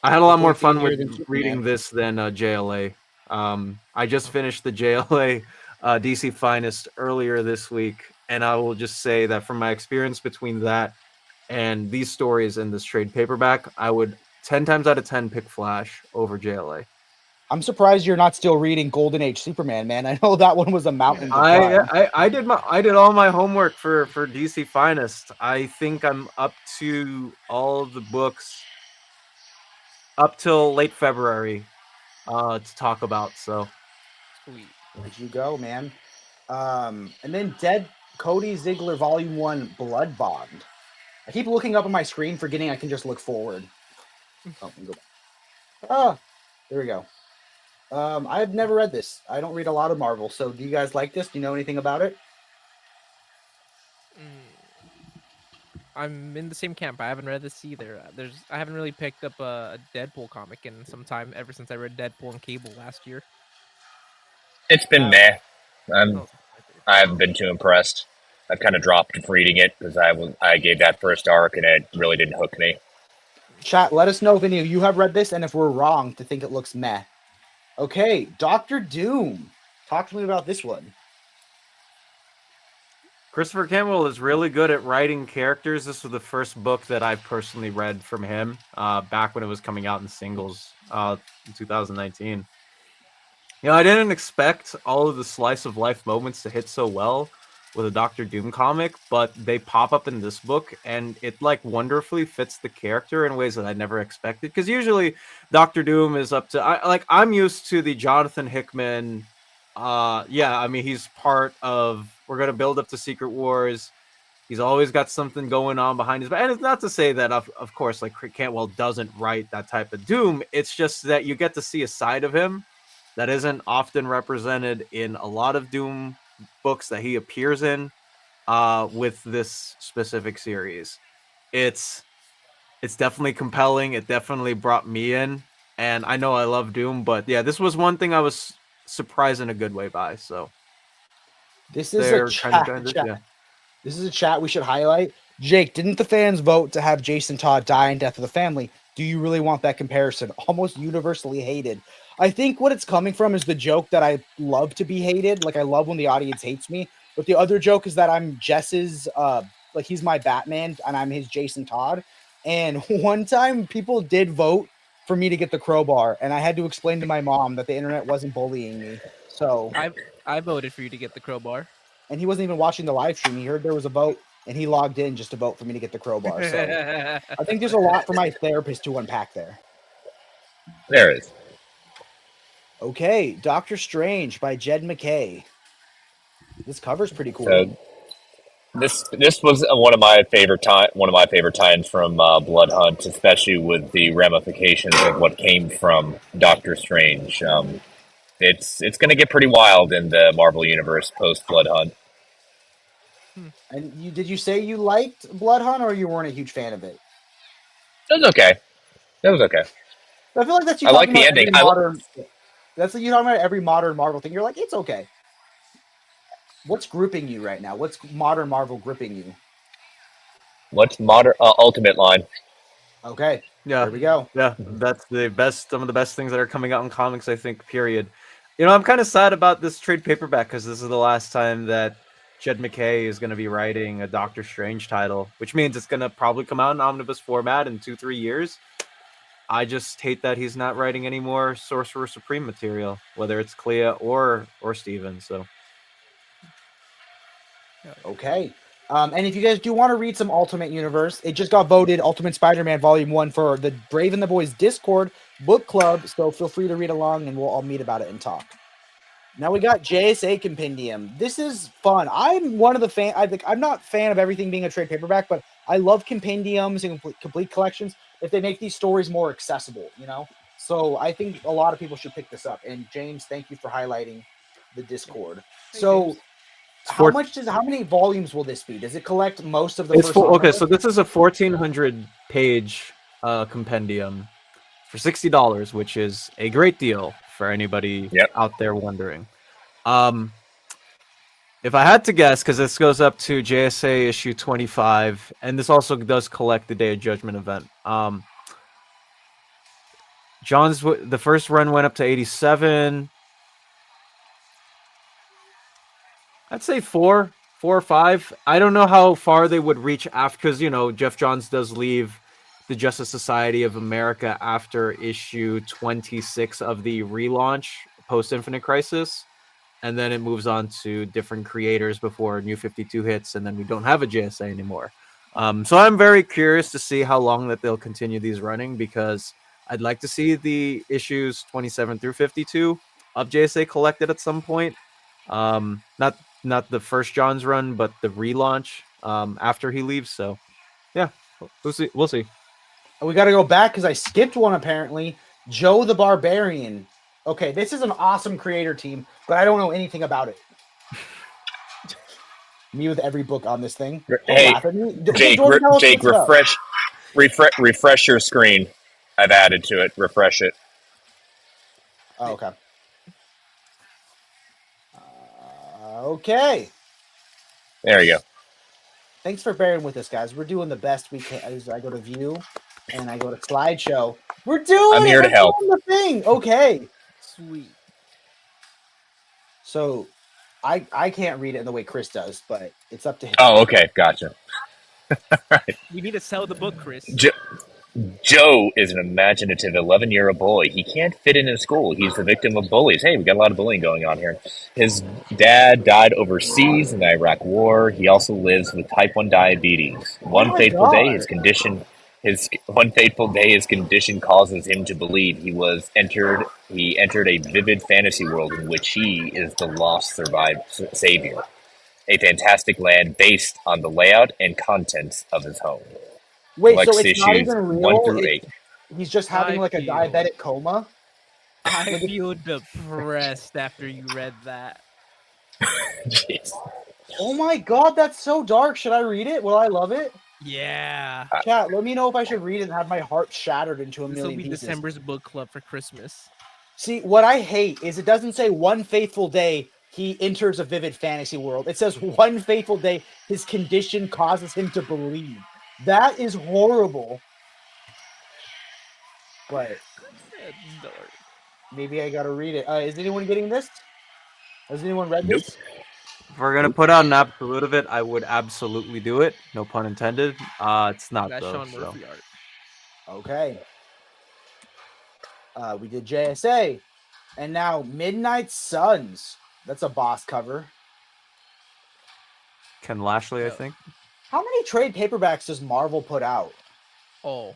I had a lot more It's fun easier with than Superman. reading this than JLA. I just finished the JLA DC Finest earlier this week, and I will just say that from my experience between that and these stories in this trade paperback, I would 10 times out of 10 pick Flash over JLA. I'm surprised you're not still reading Golden Age Superman, man. I know that one was a mountain to climb. I did all my homework for DC Finest. I think I'm up to all of the books up till late February to talk about. So Sweet. Where'd you go, man? And then Cody Ziegler Volume 1 Blood Bond. I keep looking up on my screen, forgetting I can just look forward. Oh, let me go back. There we go. I've never read this. I don't read a lot of Marvel, so do you guys like this? Do you know anything about it? I'm in the same camp. I haven't read this either. I haven't really picked up a Deadpool comic in some time, ever since I read Deadpool and Cable last year. It's been meh. I haven't been too impressed. I've kind of dropped reading it because I gave that first arc and it really didn't hook me. Chat, let us know if any of you have read this and if we're wrong to think it looks meh. Okay, Dr. Doom. Talk to me about this one. Christopher Campbell is really good at writing characters. This was the first book that I've personally read from him back when it was coming out in singles in 2019. You know, I didn't expect all of the slice of life moments to hit so well, with a Doctor Doom comic, but they pop up in this book, and it like wonderfully fits the character in ways that I never expected. Because usually Doctor Doom is up to I'm used to the Jonathan Hickman. Yeah, I mean he's part of. We're gonna build up to Secret Wars. He's always got something going on behind his back. And it's not to say that, of course, like Cantwell doesn't write that type of Doom. It's just that you get to see a side of him that isn't often represented in a lot of Doom books that he appears in with this specific series. It's definitely compelling. It definitely brought me in. And I know I love Doom, but yeah, this was one thing I was surprised in a good way by. So this is a chat. This is a chat we should highlight. Jake, didn't the fans vote to have Jason Todd die in Death of the Family? Do you really want that comparison? Almost universally hated. I think what it's coming from is the joke that I love to be hated. Like, I love when the audience hates me. But the other joke is that I'm Jess's, like, he's my Batman and I'm his Jason Todd. And one time people did vote for me to get the crowbar. And I had to explain to my mom that the internet wasn't bullying me. So I voted for you to get the crowbar. And he wasn't even watching the live stream. He heard there was a vote, and he logged in just to vote for me to get the crowbar. So I think there's a lot for my therapist to unpack there. There is. Okay, Doctor Strange by Jed McKay. This cover's pretty cool. So this was one of my favorite times from Blood Hunt, especially with the ramifications of what came from Doctor Strange. It's going to get pretty wild in the Marvel Universe post Blood Hunt. And did you say you liked Blood Hunt, or you weren't a huge fan of it? It was okay. It was okay. I feel like that's you. I like the ending. That's like you talking about every modern Marvel thing. You're like, it's okay. What's gripping you right now? What's modern Marvel gripping you? What's modern Ultimate line? Okay. Yeah. There we go. Yeah, that's the best. Some of the best things that are coming out in comics, I think. Period. You know, I'm kind of sad about this trade paperback because this is the last time that Jed McKay is going to be writing a Doctor Strange title, which means it's going to probably come out in omnibus format in 2-3 years. I just hate that he's not writing any more Sorcerer Supreme material, whether it's Clea or Steven. So, okay. And if you guys do want to read some Ultimate Universe, it just got voted Ultimate Spider-Man Volume 1 for the Brave and the Boys Discord book club, so feel free to read along and we'll all meet about it and talk. Now we got JSA Compendium. This is fun. I'm one of the fan. I'm not a fan of everything being a trade paperback, but I love compendiums and complete collections if they make these stories more accessible, you know? So I think a lot of people should pick this up. And James, thank you for highlighting the Discord. So how many volumes will this be? Does it collect most of the first okay, so this is a 1,400 page compendium for $60, which is a great deal for anybody out there wondering. If I had to guess, because this goes up to JSA issue 25, and this also does collect the Day of Judgment event. The first run went up to 87. I'd say 4 or 5. I don't know how far they would reach after, because, you know, Jeff Johns does leave the Justice Society of America after issue 26 of the relaunch post Infinite Crisis. And then it moves on to different creators before New 52 hits, and then we don't have a JSA anymore. So I'm very curious to see how long that they'll continue these running, because I'd like to see the issues 27 through 52 of JSA collected at some point. Not the first John's run, but the relaunch after he leaves. So, yeah, we'll see. We got to go back because I skipped one apparently. Joe the Barbarian. Okay, this is an awesome creator team, but I don't know anything about it. Me with every book on this thing. Hey, Jake, refresh your screen. I've added to it. Refresh it. Oh, okay. Okay. There you go. Thanks for bearing with us, guys. We're doing the best we can. As I go to view and I go to slideshow. We're doing I'm here to help. The thing. Okay. Sweet. So I can't read it in the way Chris does, but it's up to him. Oh, okay. Gotcha. You need to sell the book, Chris. Joe is an imaginative 11-year-old boy. He can't fit in school. He's the victim of bullies. Hey, we got a lot of bullying going on here. His dad died overseas in the Iraq War. He also lives with type 1 diabetes. Oh my God. One fateful day, his condition causes him to believe he entered a vivid fantasy world in which he is the lost survived savior. A fantastic land based on the layout and contents of his home. Wait, so Collects it's not issues even 1 real? through 8. He's just having I like a feel- diabetic coma? I feel depressed after you read that. Jeez. Oh my God, that's so dark. Should I read it? Will I love it? Yeah. Chat, let me know if I should read it and have my heart shattered into a This will million be pieces. December's book club for Christmas. See, what I hate is it doesn't say one fateful day he enters a vivid fantasy world. It says one fateful day his condition causes him to believe. That is horrible. But It's dark. maybe I gotta read it. Is anyone getting this? Has anyone read Nope. this? If we're gonna put out an absolute of it, I would absolutely do it. No pun intended. It's not That though. Sean So. Murphy art. Okay. We did JSA. And now Midnight Suns. That's a boss cover. Ken Lashley, I Yep. think. How many trade paperbacks does Marvel put out? Oh,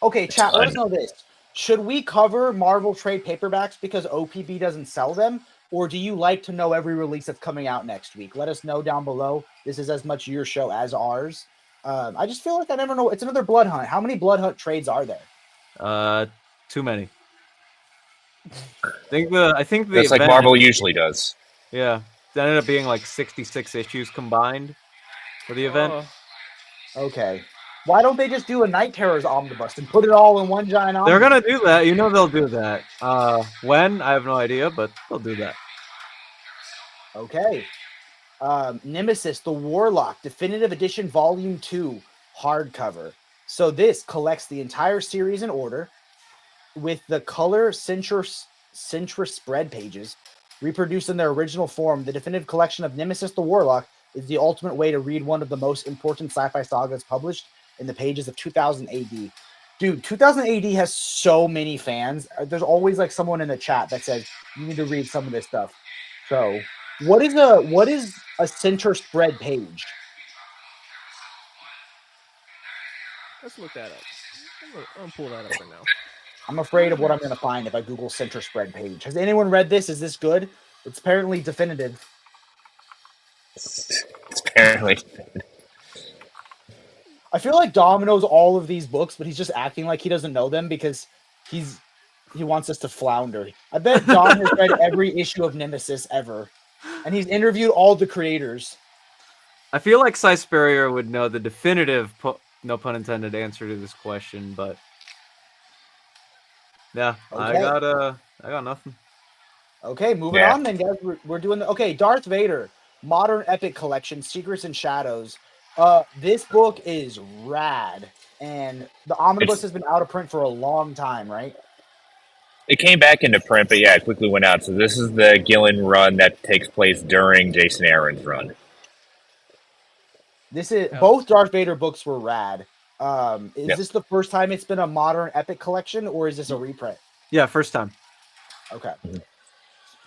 Okay, chat, let ton. us know this. Should we cover Marvel trade paperbacks because OPB doesn't sell them? Or do you like to know every release that's coming out next week? Let us know down below. This is as much your show as ours. I just feel like I never know. It's another Blood Hunt. How many Blood Hunt trades are there? Too many. I think the That's like event Marvel ended- usually does. Yeah, it ended up being like 66 issues combined for the event. Oh, Okay. Why don't they just do a Night Terrors omnibus and put it all in one giant omnibus? They're gonna do that. You know they'll do that. When? I have no idea, but they'll do that. Okay. Nemesis, the Warlock, Definitive Edition Volume 2, hardcover. So this collects the entire series in order with the color Sintra spread pages reproduced in their original form. The definitive collection of Nemesis the Warlock is the ultimate way to read one of the most important sci-fi sagas published in the pages of 2000 AD. Dude, 2000 AD has so many fans. There's always like someone in the chat that says you need to read some of this stuff. So, what is a Sintra spread page? let's look that up. I'm gonna pull that up right now. I'm afraid of what I'm going to find if I Google Sintra spread page. Has anyone read this? Is this good? It's apparently definitive. It's apparently. I feel like Dom knows all of these books, but he's just acting like he doesn't know them because he wants us to flounder. I bet Dom has read every issue of Nemesis ever, and he's interviewed all the creators. I feel like Cy Spurrier would know the definitive, no pun intended, answer to this question, but yeah, Okay. I got nothing. Okay, moving Yeah. on then, guys. We're doing okay. Darth Vader, Modern Epic Collection, Secrets and Shadows. This book is rad, and the omnibus has been out of print for a long time, right? It came back into print, but yeah, it quickly went out. So this is the Gillen run that takes place during Jason Aaron's run. This is Yeah. both Darth Vader books were rad. Is Yep. this the first time it's been a Modern Epic Collection, or is this a reprint? Yeah, first time. Okay.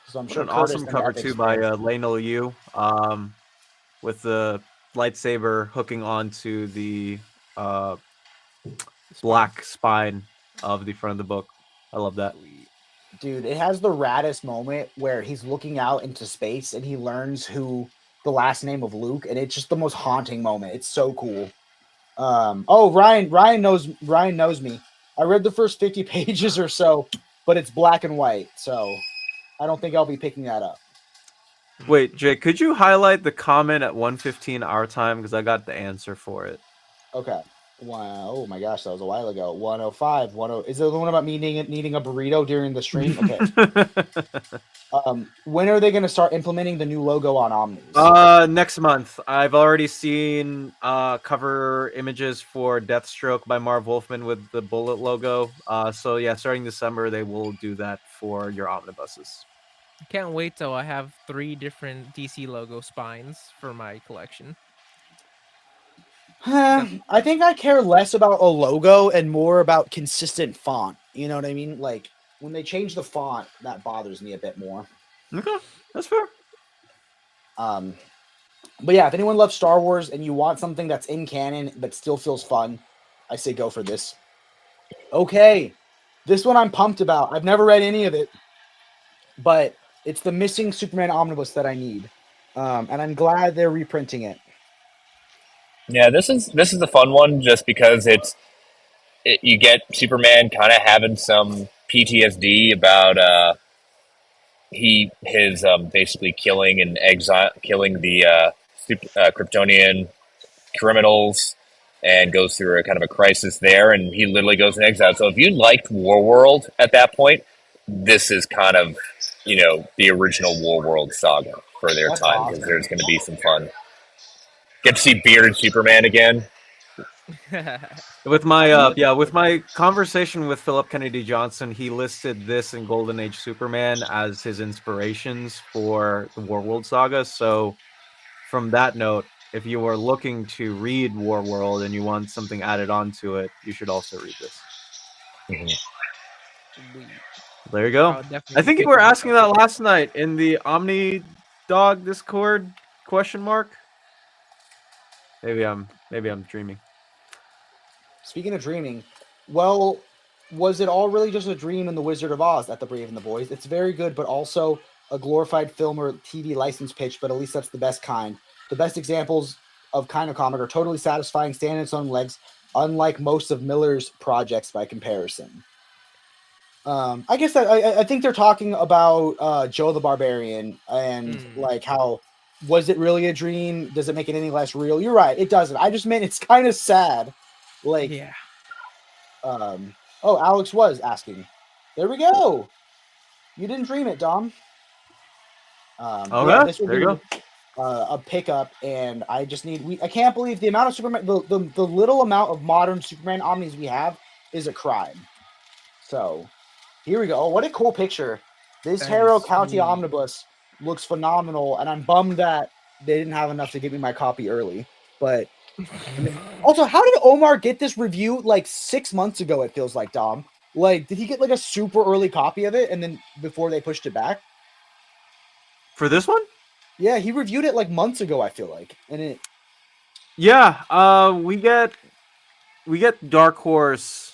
So I'm What sure an Curtis awesome and cover Epic's too by fans. Lionel Yu, with the lightsaber hooking onto the black spine of the front of the book. I love that. Dude, it has the raddest moment where he's looking out into space and he learns who the last name of Luke, and it's just the most haunting moment. It's so cool. Oh, Ryan knows me. I read the first 50 pages or so, but it's black and white, so I don't think I'll be picking that up. Wait, Jake, could you highlight the comment at 1:15 our time because I got the answer for it. Okay. Wow. Oh my gosh, that was a while ago. 105. 10. Is it the one about me needing a burrito during the stream? Okay. When are they going to start implementing the new logo on Omnis? Next month. I've already seen cover images for Deathstroke by Marv Wolfman with the bullet logo. So yeah, starting December they will do that for your omnibuses. Can't wait till I have 3 different DC logo spines for my collection. I think I care less about a logo and more about consistent font. You know what I mean? Like when they change the font, that bothers me a bit more. Okay, that's fair. But yeah, if anyone loves Star Wars and you want something that's in canon but still feels fun, I say go for this. Okay, this one I'm pumped about. I've never read any of it, but it's the missing Superman omnibus that I need, and I'm glad they're reprinting it. Yeah, this is a fun one just because you get Superman kind of having some PTSD about his basically killing the Kryptonian criminals, and goes through a kind of a crisis there, and he literally goes in exile. So if you liked Warworld at that point, this is kind of the original Warworld saga for their That's time, because awesome. there's going to be some fun. Get to see bearded Superman again. With my conversation with Philip Kennedy Johnson, he listed this and Golden Age Superman as his inspirations for the Warworld saga. So, from that note, if you are looking to read Warworld and you want something added onto it, you should also read this. Sweet. There you go. I think you were asking that last night in the Omni Dog Discord ? Maybe I'm dreaming. Speaking of dreaming, well, was it all really just a dream in The Wizard of Oz at The Brave and the Boys? It's very good, but also a glorified film or TV license pitch, but at least that's the best kind. The best examples of kind of comic are totally satisfying, stand on its own legs, unlike most of Miller's projects by comparison. I guess that I think they're talking about Joe the Barbarian and like how was it really a dream? Does it make it any less real? You're right, it doesn't. I just meant it's kind of sad. Like, yeah. Oh, Alex was asking. There we go. You didn't dream it, Dom. Okay, this will there you be a pickup, and I just need. I can't believe the amount of Superman, the little amount of modern Superman omnis we have is a crime. So, here we go. Oh, what a cool picture! This Harrow County omnibus looks phenomenal, and I'm bummed that they didn't have enough to give me my copy early. But also, how did Omar get this review like 6 months ago? It feels like, Dom. Like, did he get like a super early copy of it, and then before they pushed it back? For this one? Yeah, he reviewed it like months ago, I feel like. And it we get Dark Horse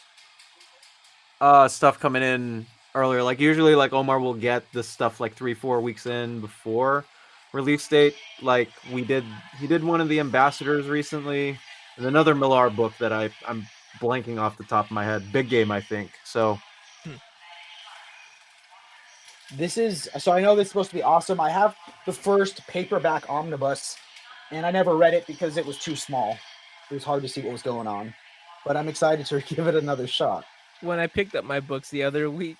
stuff coming in earlier. Like usually like Omar will get this stuff like 3-4 weeks in before release date. Like he did one of the Ambassadors recently, and another Millar book that I'm blanking off the top of my head. Big Game, I think. So so I know this is supposed to be awesome. I have the first paperback omnibus, and I never read it because it was too small. It was hard to see what was going on. But I'm excited to give it another shot. When I picked up my books the other week,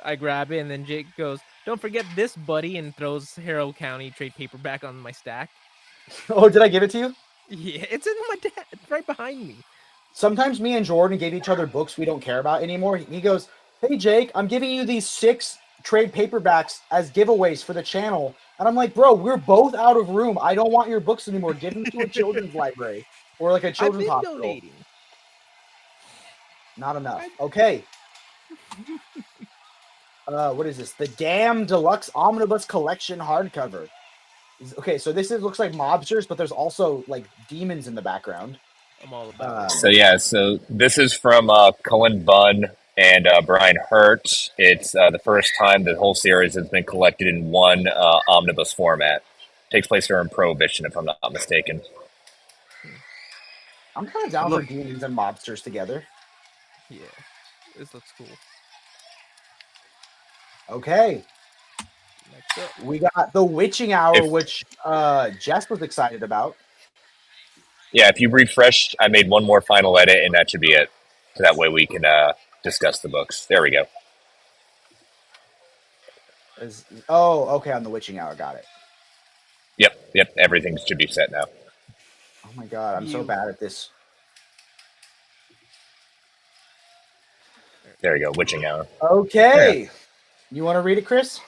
I grab it, and then Jake goes, "Don't forget this, buddy," and throws Harrow County trade paperback on my stack. Oh, did I give it to you? Yeah, it's in my desk. It's right behind me. Sometimes me and Jordan give each other books we don't care about anymore. He goes, "Hey, Jake, I'm giving you these 6 trade paperbacks as giveaways for the channel." And I'm like, "Bro, we're both out of room. I don't want your books anymore. Give them to a children's library or like a children's hospital." Donating. Not enough. Okay. What is this? The Damn Deluxe Omnibus Collection hardcover. Okay, so this looks like mobsters, but there's also like demons in the background. I'm all about So this is from Cullen Bunn and Brian Hurt. It's the first time the whole series has been collected in one omnibus format. Takes place during Prohibition, if I'm not mistaken. I'm kind of down for demons and mobsters together. Yeah, this looks cool. Okay. Next up. We got The Witching Hour, which Jess was excited about. Yeah, if you refresh, I made one more final edit, and that should be it. So that way we can discuss the books. There we go. Okay, on The Witching Hour, got it. Yep, everything should be set now. Oh my god, I'm so bad at this. There you go, Witching Hour. Okay. Yeah. You want to read it, Chris?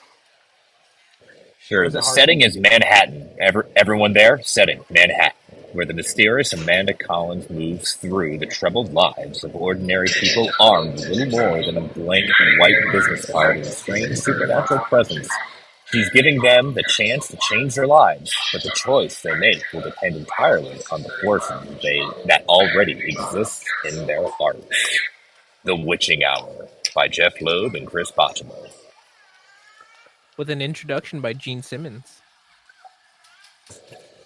Sure. The setting is Manhattan. Everyone there? Setting, Manhattan. where the mysterious Amanda Collins moves through the troubled lives of ordinary people armed with little more than a blank white business card and a strange supernatural presence. She's giving them the chance to change their lives, but the choice they make will depend entirely on the forces that already exist in their hearts. The Witching Hour by Jeff Loeb and Chris Bottomer. With an introduction by Gene Simmons.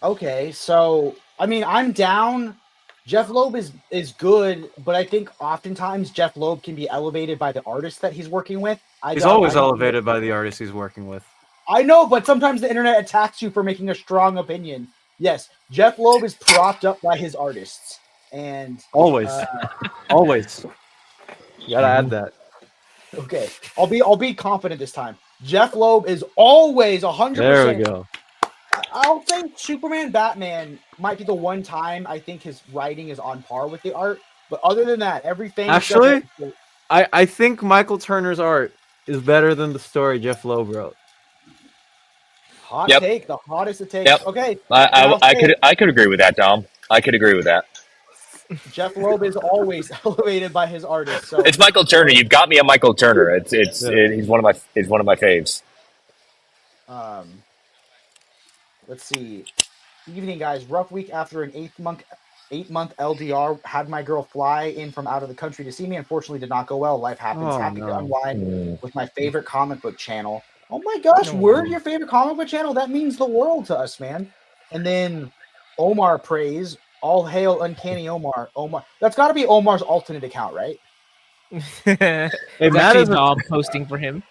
Okay, so I mean, I'm down. Jeff Loeb is good, but I think oftentimes Jeff Loeb can be elevated by the artist that he's working with. He's always elevated by the artist he's working with. I know, but sometimes the internet attacks you for making a strong opinion. Yes, Jeff Loeb is propped up by his artists, and always. You gotta add that. Okay, I'll be confident this time. Jeff Loeb is always 100%. There we go. I'll say Superman, Batman might be the one time I think his writing is on par with the art. But other than that, everything. Actually, I think Michael Turner's art is better than the story Jeff Loeb wrote. Hot take, the hottest it takes. Yep. Okay, I could agree with that, Dom. I could agree with that. Jeff Loeb is always elevated by his artists. So It's Michael Turner. You've got me a Michael Turner. He's one of my faves. Let's see. Evening, guys. Rough week after an 8-month LDR. Had my girl fly in from out of the country to see me. Unfortunately, did not go well. Life happens. Happy to unwind with my favorite comic book channel. Oh my gosh, we're your favorite comic book channel. That means the world to us, man. And then Omar praise. All hail Uncanny Omar. Omar. That's got to be Omar's alternate account, right? Hey, Matt is Dom posting for him.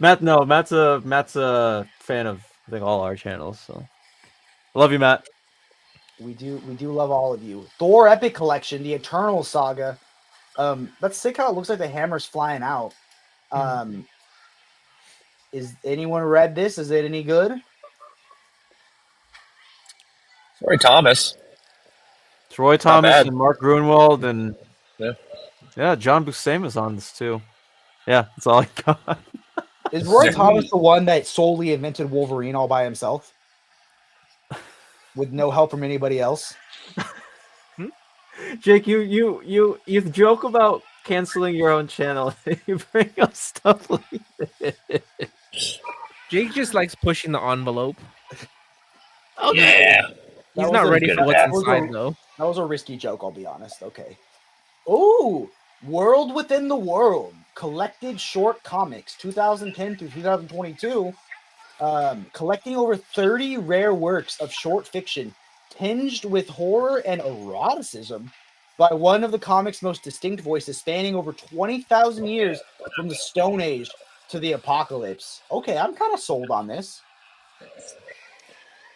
Matt's a fan of I think all our channels. So, I love you, Matt. We do love all of you. Thor Epic Collection, the Eternal Saga. That's sick how it looks like the hammer's flying out. Is anyone read this? Is it any good? Sorry, Thomas. It's Roy Thomas and Mark Grunwald and John Buscema's on this too. Yeah, that's all I got. Is Roy Thomas the one that solely invented Wolverine all by himself? With no help from anybody else? Jake, you joke about canceling your own channel. You bring up stuff like this. Jake just likes pushing the envelope. Oh yeah. He's not ready for what's inside, though. That was a risky joke, I'll be honest. Okay. Ooh, World Within the World. Collected short comics, 2010 through 2022. Collecting over 30 rare works of short fiction tinged with horror and eroticism by one of the comics' most distinct voices, spanning over 20,000 years from the Stone Age to the Apocalypse. Okay, I'm kind of sold on this.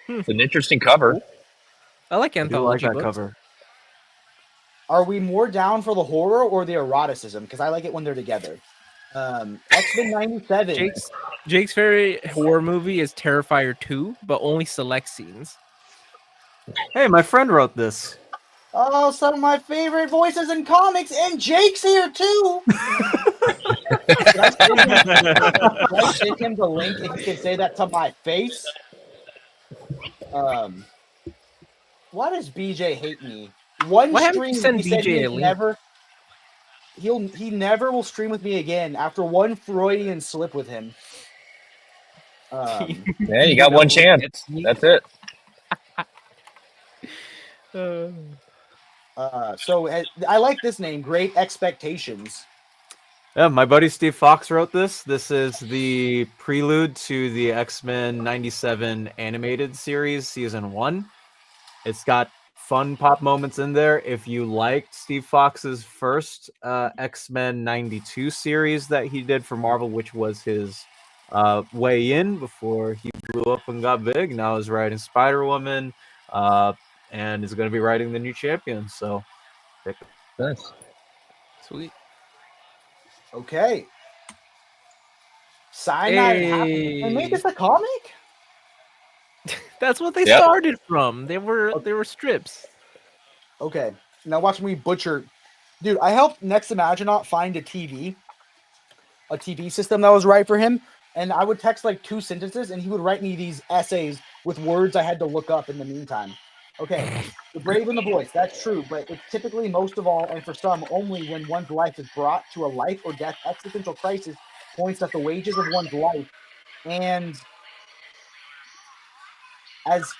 It's an interesting cover. I like anthology that books. cover. Are we more down for the horror or the eroticism? Because I like it when they're together. X-Men 97. Jake's favorite horror movie is Terrifier 2, but only select scenes. Hey, my friend wrote this. Oh, some of my favorite voices in comics, and Jake's here too. Can I send him the link if he can say that to my face? Why does BJ hate me? One stream, he said he never will stream with me again after one Freudian slip with him. Yeah, you got one chance. That's it. So I like this name, Great Expectations. Yeah, my buddy Steve Fox wrote this. This is the prelude to the X-Men 97 animated series, season 1. It's got fun pop moments in there. If you liked Steve Fox's first X-Men 92 series that he did for Marvel, which was his way in before he blew up and got big, now he's writing Spider-Woman and is going to be writing the new Champion. So, nice. Sweet. Okay. Cyanide happened. They made this a comic? That's what they started from. They were strips. Okay. Now watch me butcher. Dude, I helped Next Imaginaut find a TV system that was right for him. And I would text like 2 sentences and he would write me these essays with words I had to look up in the meantime. Okay, the brave and the voice, that's true, but it's typically most of all, and for some, only when one's life is brought to a life or death existential crisis points at the wages of one's life, and as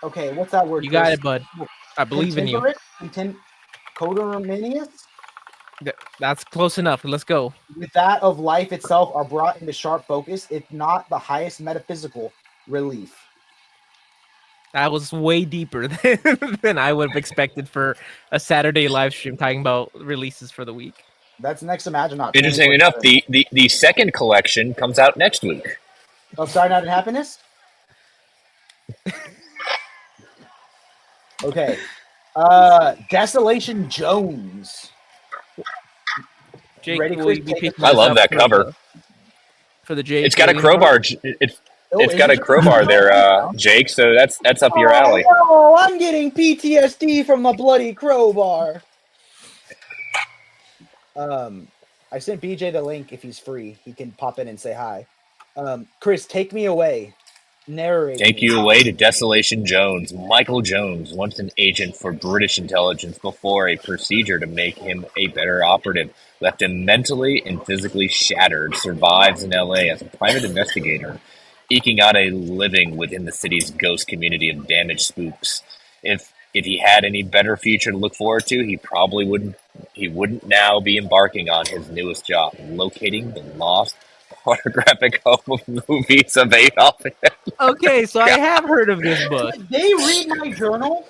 okay, what's that word? You got Chris? it, bud. I believe in you. Codominious? That's close enough. Let's go. With that of life itself are brought into sharp focus, if not the highest metaphysical relief. That was way deeper than I would have expected for a Saturday live stream talking about releases for the week. That's next Imaginaut. Interesting enough, the second collection comes out next week. Of Saturday Night and Happiness? Okay. Desolation Jones. Jake, Ready, will Chris? you be picking I this love up that cover. for the Jake. It's got a crowbar. It's got a crowbar there, Jake. So that's up your alley. Oh, I'm getting PTSD from the bloody crowbar. I sent BJ the link if he's free. He can pop in and say hi. Chris, take me away. Narrate. Take you away to Desolation Jones. Michael Jones, once an agent for British intelligence before a procedure to make him a better operative, left him mentally and physically shattered, survives in LA as a private investigator, eking out a living within the city's ghost community of damaged spooks. If he had any better future to look forward to, he probably wouldn't now be embarking on his newest job, locating the lost photographic home of movies of Adolf Hitler. Okay, so I have heard of this book. Did they read my journal?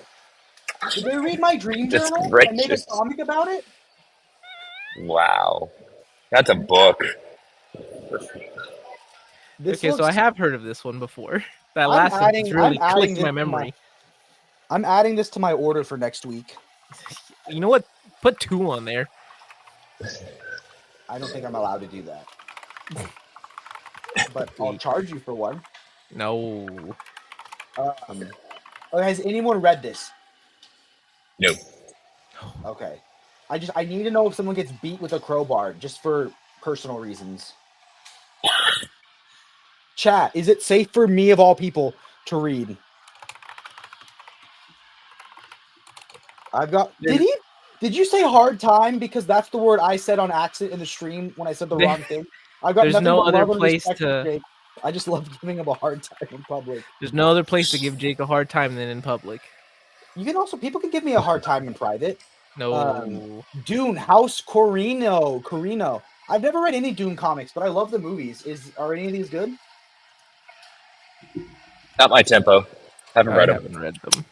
Did they read my dream That's journal? I made a gracious. comic about it. Wow. That's a book. Okay, so I have heard of this one before. That I'm last adding- sentence really I'm adding clicked this my to my- memory. I'm adding this to my order for next week. You know what? Put 2 on there. I don't think I'm allowed to do that. But I'll charge you for one. No. Okay, has anyone read this? No. Okay. I need to know if someone gets beat with a crowbar just for personal reasons. Chat, is it safe for me of all people to read? Did you say hard time? Because that's the word I said on accident in the stream when I said the wrong thing. I've got There's nothing no but other love and place respect for to- Jake. I just love giving him a hard time in public. There's no other place to give Jake a hard time than in public. You can also people can give me a hard time in private. No. Dune, House Corino. I've never read any Dune comics, but I love the movies. Are any of these good? Not my tempo. Haven't read I them. haven't read them.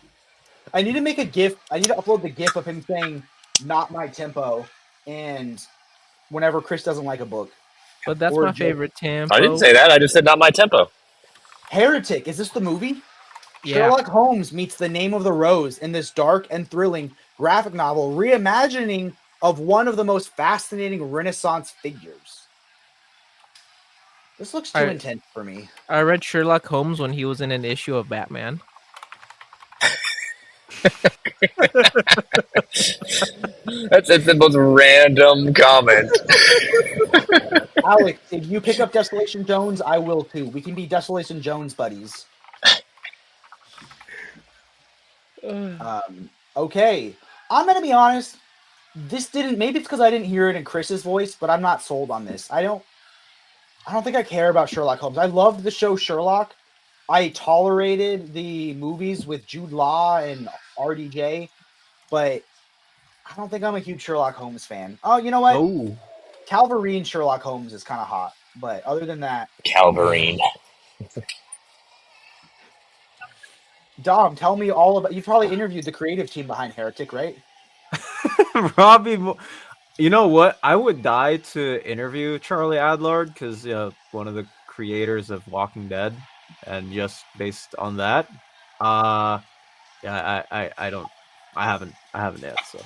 I need to make a GIF. I need to upload the GIF of him saying "not my tempo," and whenever Chris doesn't like a book. But that's Or my Jake. favorite tempo. I didn't say that. I just said not my tempo. Heretic. Is this the movie? Yeah. Sherlock Holmes meets the name of the rose in this dark and thrilling graphic novel, reimagining of one of the most fascinating Renaissance figures. This looks too intense for me. I read Sherlock Holmes when he was in an issue of Batman. That's the most random comment. Alex, if you pick up Desolation Jones, I will too. We can be Desolation Jones buddies. Okay. I'm going to be honest. Maybe it's because I didn't hear it in Chris's voice, but I'm not sold on this. I don't think I care about Sherlock Holmes. I loved the show Sherlock. I tolerated the movies with Jude Law and RDJ, but I don't think I'm a huge Sherlock Holmes fan. Oh, you know what? Oh. Calverine Sherlock Holmes is kind of hot, but other than that, Calverine. Dom, tell me all about. You've probably interviewed the creative team behind Heretic, right? Robbie, you know what? I would die to interview Charlie Adlard because one of the creators of Walking Dead, and just based on that, I haven't yet. So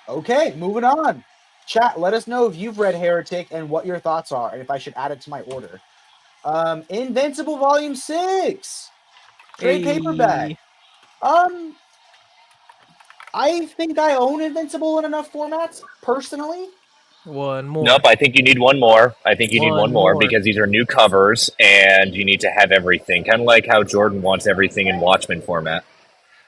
Okay, moving on. Chat, let us know if you've read Heretic and what your thoughts are, and if I should add it to my order. Invincible Volume 6. Trade paperback. I think I own Invincible in enough formats, personally. One more. Nope, I think you need one more. I think you need one One more more. because these are new covers and you need to have everything. Kind of like how Jordan wants everything in Watchmen format.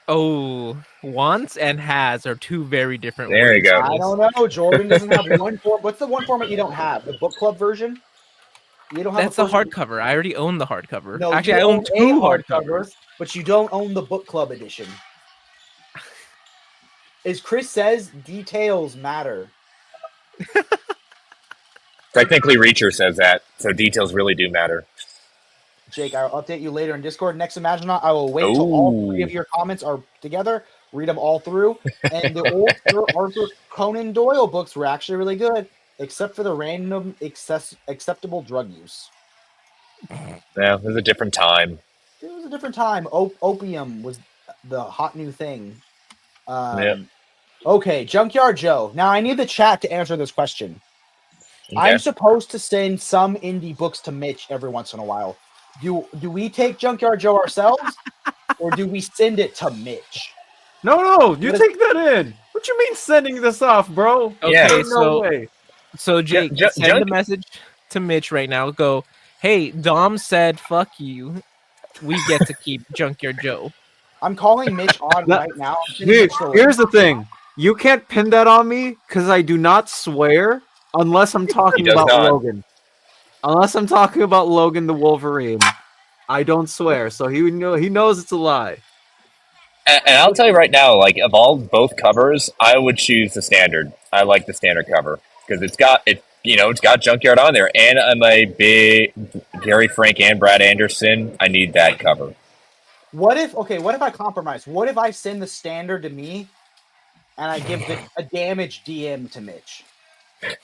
Oh, wants and has are two very different There you words. go. I don't know. Jordan doesn't have one form. What's the one format you don't have? The book club version? You don't have That's a the first- hardcover. I already own the hardcover. No, Actually, you I own a two hardcover, hardcovers. but you don't own the book club edition. As Chris says, details matter. Technically, Reacher says that, so details really do matter. Jake, I'll update you later in Discord. Next Imaginaut, I will wait till all three of your comments are together, read them all through. And the old Sir Arthur Conan Doyle books were actually really good, except for the random acceptable drug use. Yeah, it was a different time. It was a different time. Opium was the hot new thing. Yep. Okay, Junkyard Joe. Now I need the chat to answer this question. Okay. I'm supposed to send some indie books to Mitch every once in a while. Do we take Junkyard Joe ourselves, or do we send it to Mitch? No, you What is- take that in. What you mean sending this off, bro? Okay, Yeah. Ain't no so way. so Jake, send a message to Mitch right now. Go, hey, Dom said fuck you. We get to keep Junkyard Joe. I'm calling Mitch on That- right now. I'm sending Dude, Mitch the link. here's the thing. You can't pin that on me because I do not swear unless I'm talking does about not. Logan. Unless I'm talking about Logan the Wolverine. I don't swear, so he knows it's a lie. And I'll tell you right now, like of both covers, I would choose the standard. I like the standard cover because it's got Junkyard on there, and I'm a big Gary Frank and Brad Anderson. I need that cover. What if I compromise? What if I send the standard to me and I give a damaged DM to Mitch?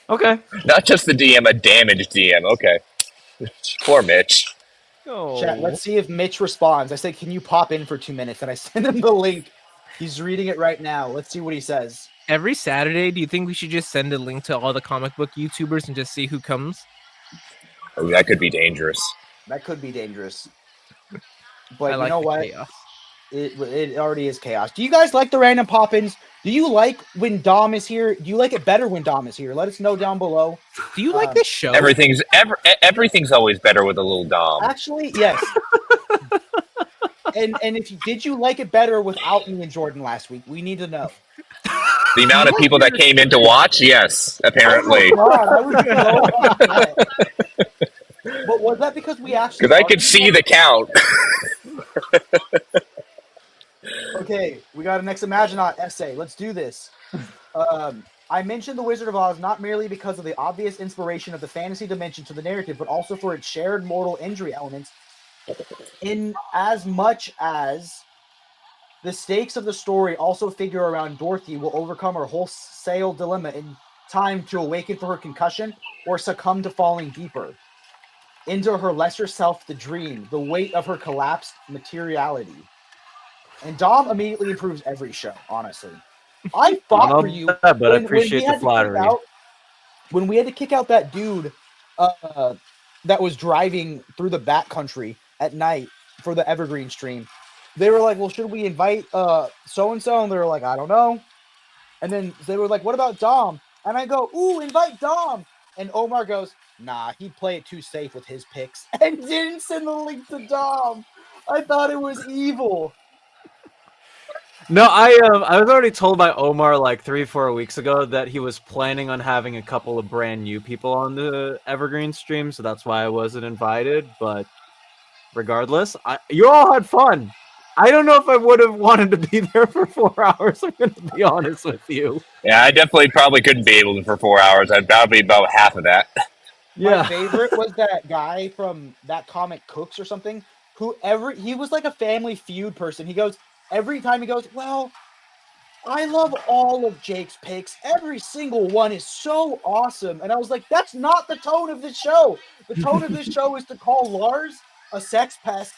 Okay. Not just the DM, a damaged DM. Okay, poor Mitch. Chat, let's see if Mitch responds. I say, can you pop in for 2 minutes? And I send him the link. He's reading it right now. Let's see what he says. Every Saturday, do you think we should just send a link to all the comic book YouTubers and just see who comes? Oh, that could be dangerous. That could be dangerous. But I like you know the what? chaos. It already is chaos. Do you guys like the random pop-ins? Do you like when Dom is here? Do you like it better when Dom is here? Let us know down below. Do you like this show? Everything's always better with a little Dom. Actually, yes. and did you like it better without me and Jordan last week? We need to know. The amount of people that came in to watch, yes, apparently. Oh my God, I was so upset. But was that because we actually? Because I could see the count. Okay, we got a next Imaginaut essay. Let's do this. I mentioned The Wizard of Oz not merely because of the obvious inspiration of the fantasy dimension to the narrative, but also for its shared mortal injury elements, in as much as the stakes of the story also figure around Dorothy will overcome her wholesale dilemma in time to awaken from her concussion or succumb to falling deeper into her lesser self, the dream, the weight of her collapsed materiality. And Dom immediately improves every show, honestly. I fought for you. But I appreciate we the had to flattery. when we had to kick out that dude that was driving through the backcountry at night for the Evergreen stream, they were like, well, should we invite so-and-so? And they were like, I don't know. And then they were like, what about Dom? And I go, ooh, invite Dom. And Omar goes, nah, he'd play it too safe with his picks. And didn't send the link to Dom. I thought it was evil. No, I was already told by Omar like 3-4 weeks ago that he was planning on having a couple of brand new people on the Evergreen stream, so that's why I wasn't invited. But regardless, you all had fun. I don't know if I would have wanted to be there for 4 hours. I'm going to be honest with you. Yeah, I definitely probably couldn't be able to for 4 hours. I'd probably about half of that. My favorite was that guy from That Comic Cooks or something, he was like a Family Feud person. He goes, every time he goes, well, I love all of Jake's picks. Every single one is so awesome. And I was like, that's not the tone of this show. The tone of this show is to call Lars a sex pest,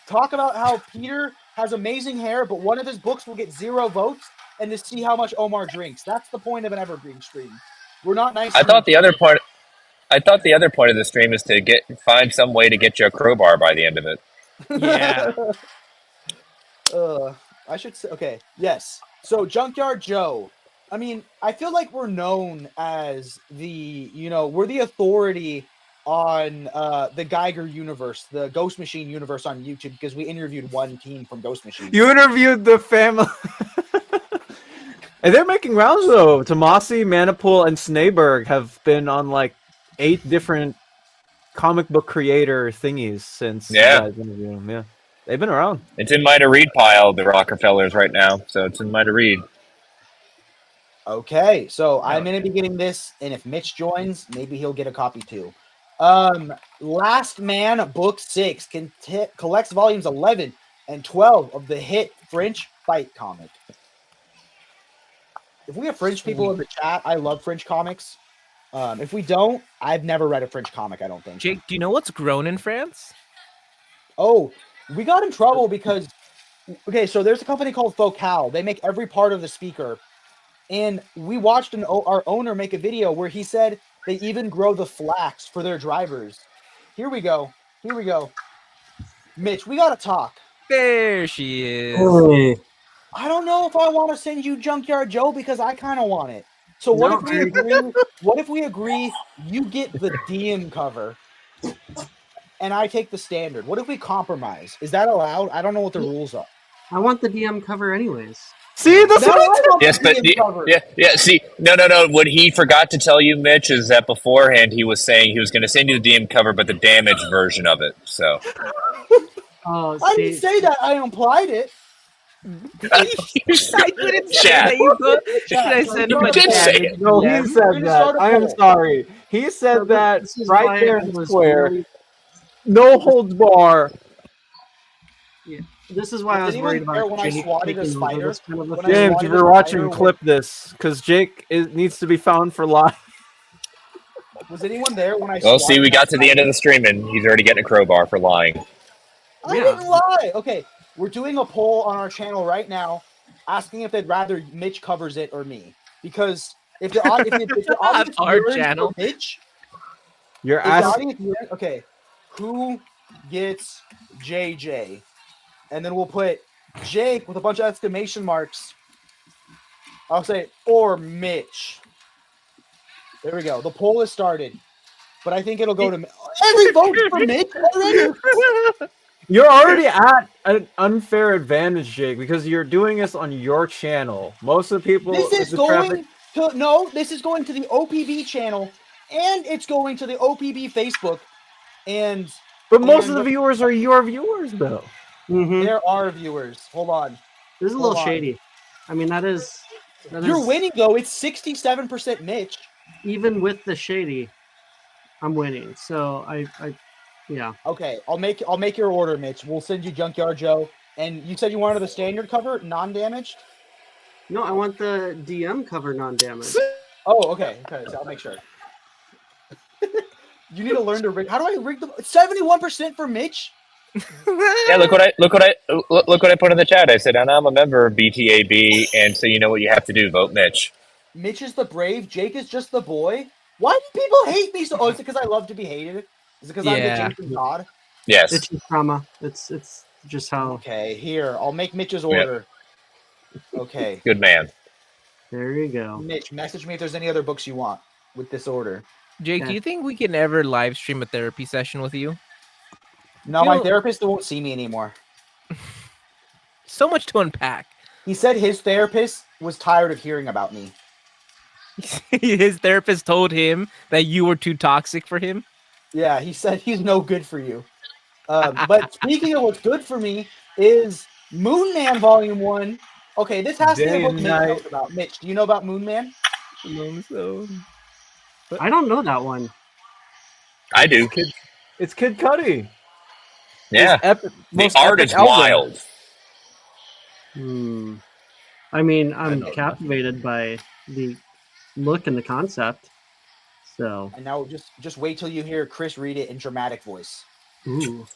talk about how Peter has amazing hair, but one of his books will get 0 votes, and to see how much Omar drinks. That's the point of an Evergreen stream. We're not nice. I thought the other point of the stream is to find some way to get you a crowbar by the end of it. Yeah. I should say, okay, yes. So Junkyard Joe, I mean, I feel like we're known as we're the authority on the Geiger universe, the Ghost Machine universe on YouTube, because we interviewed one team from Ghost Machine. You interviewed the family. And they're making rounds though. Tomasi, Manipool, and Snaberg have been on like 8 different comic book creator thingies since you guys interviewed them. Yeah, they've been around. It's in my to read pile, the Rockefellers, right now. So it's in my to read. Okay, so I'm gonna be getting this, and if Mitch joins, maybe he'll get a copy too. Last Man Book 6 collects volumes 11 and 12 of the hit French Fight comic. If we have French people in the chat, I love French comics. If we don't, I've never read a French comic, I don't think. Jake, do you know what's grown in France? Oh, we got in trouble because, okay, so there's a company called Focal. They make every part of the speaker. And we watched our owner make a video where he said they even grow the flax for their drivers. Here we go. Mitch, we got to talk. There she is. Hey. I don't know if I want to send you Junkyard Joe because I kind of want it. So what if we agree? What if we agree you get the DM cover and I take the standard? What if we compromise? Is that allowed? I don't know what the rules are. I want the DM cover anyways. See, that's what I want Yes, the but DM cover. yeah. See, no. What he forgot to tell you, Mitch, is that beforehand he was saying he was going to send you the DM cover, but the damaged version of it. So Oh, I didn't say that. I implied it. I didn't say Chad. that. You go. Should I send him You a did say chat? it. No, Yeah, he we're said gonna start that. a I am poll. sorry. He said So that this is right why there I in was square. really- No holds bar. This is why I Was was anyone worried there about when I Jake swatted a taking over spider? this kind of a When I thing. James, swatted if a you're watching, spider clip this because Jake needs to be found for life. Was anyone there when I? Well, see, we swatted got that to the end of spider? the stream, and he's already getting a crowbar for lying. I Yeah. didn't lie. Okay, we're doing a poll on our channel right now, asking if they'd rather Mitch covers it or me. Because if the audience Our yearns channel. for Mitch, You're if the asking. audience yearns, okay, who gets JJ? And then we'll put Jake with a bunch of exclamation marks. I'll say or Mitch. There we go. The poll has started, but I think it'll go to every vote for Mitch already. You're already at an unfair advantage, Jake, because you're doing this on your channel. Most of the people. This is the going to This is going to the OPB channel, and it's going to the OPB Facebook, and But most of and the viewers are your viewers, though. Mhm. there are viewers. Hold on, This is a Hold little on. shady. I mean, that is you're winning though. It's 67% Mitch. even with the shady. I'm winning. So yeah. Okay, I'll make your order, Mitch. We'll send you Junkyard Joe. And you said you wanted the standard cover, non-damaged? No, I want the DM cover non-damaged. Oh, okay. Okay, so I'll make sure. You need to learn to rig. How do I rig the 71% for Mitch? Yeah, look what I put in the chat. I said, and I'm a member of BTAB, and so you know what you have to do. Vote Mitch. Mitch is the brave. Jake is just the boy. Why do people hate me so? Oh, is it because I love to be hated? Is it because I'm the Yeah. Jason God? Yes. It's just trauma. It's just how. Okay, here I'll make Mitch's order. Okay, Good man. There you go. Mitch, message me if there's any other books you want with this order. Jake, do Okay. you think we can ever live stream a therapy session with you? No, my Feel- therapist won't see me anymore. So much to unpack. He said his therapist was tired of hearing about me. His therapist told him that you were too toxic for him. Yeah, he said he's no good for you. But speaking of what's good for me is Moon Man Volume 1. Okay, this has to be a Day book and Mitch night. knows about. Mitch, do you know about Moon Man? I don't know that one. I do. It's Kid Cudi. Yeah. His The most art epic is album. wild. I mean, I'm know captivated by the look and the concept. So, And now just wait till you hear Chris read it in dramatic voice. ooh.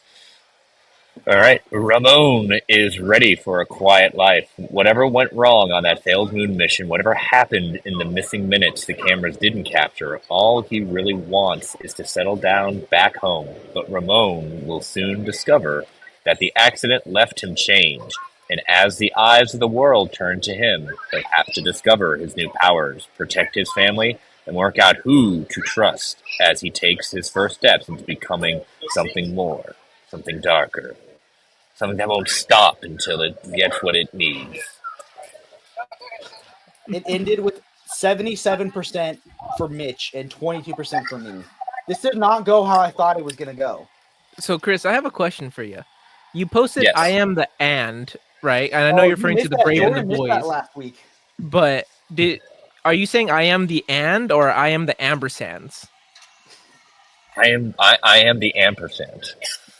All right. Ramon is ready for a quiet life. Whatever went wrong on that failed moon mission, whatever happened in the missing minutes the cameras didn't capture, all he really wants is to settle down back home. But Ramon will soon discover that the accident left him changed. And as the eyes of the world turn to him, he'll have to discover his new powers, protect his family, and work out who to trust as he takes his first steps into becoming something more, something darker, something that won't stop until it gets what it needs. It ended with 77% for Mitch and 22% for me. This did not go how I thought it was going to go. So, Chris, I have a question for you. You posted Yes. I am the and, right? And I know Oh, you're you referring to missed the that. Brave and the Jordan missed that Boys. last week. But are you saying I am the and or I am the ambersands? I am the ampersand.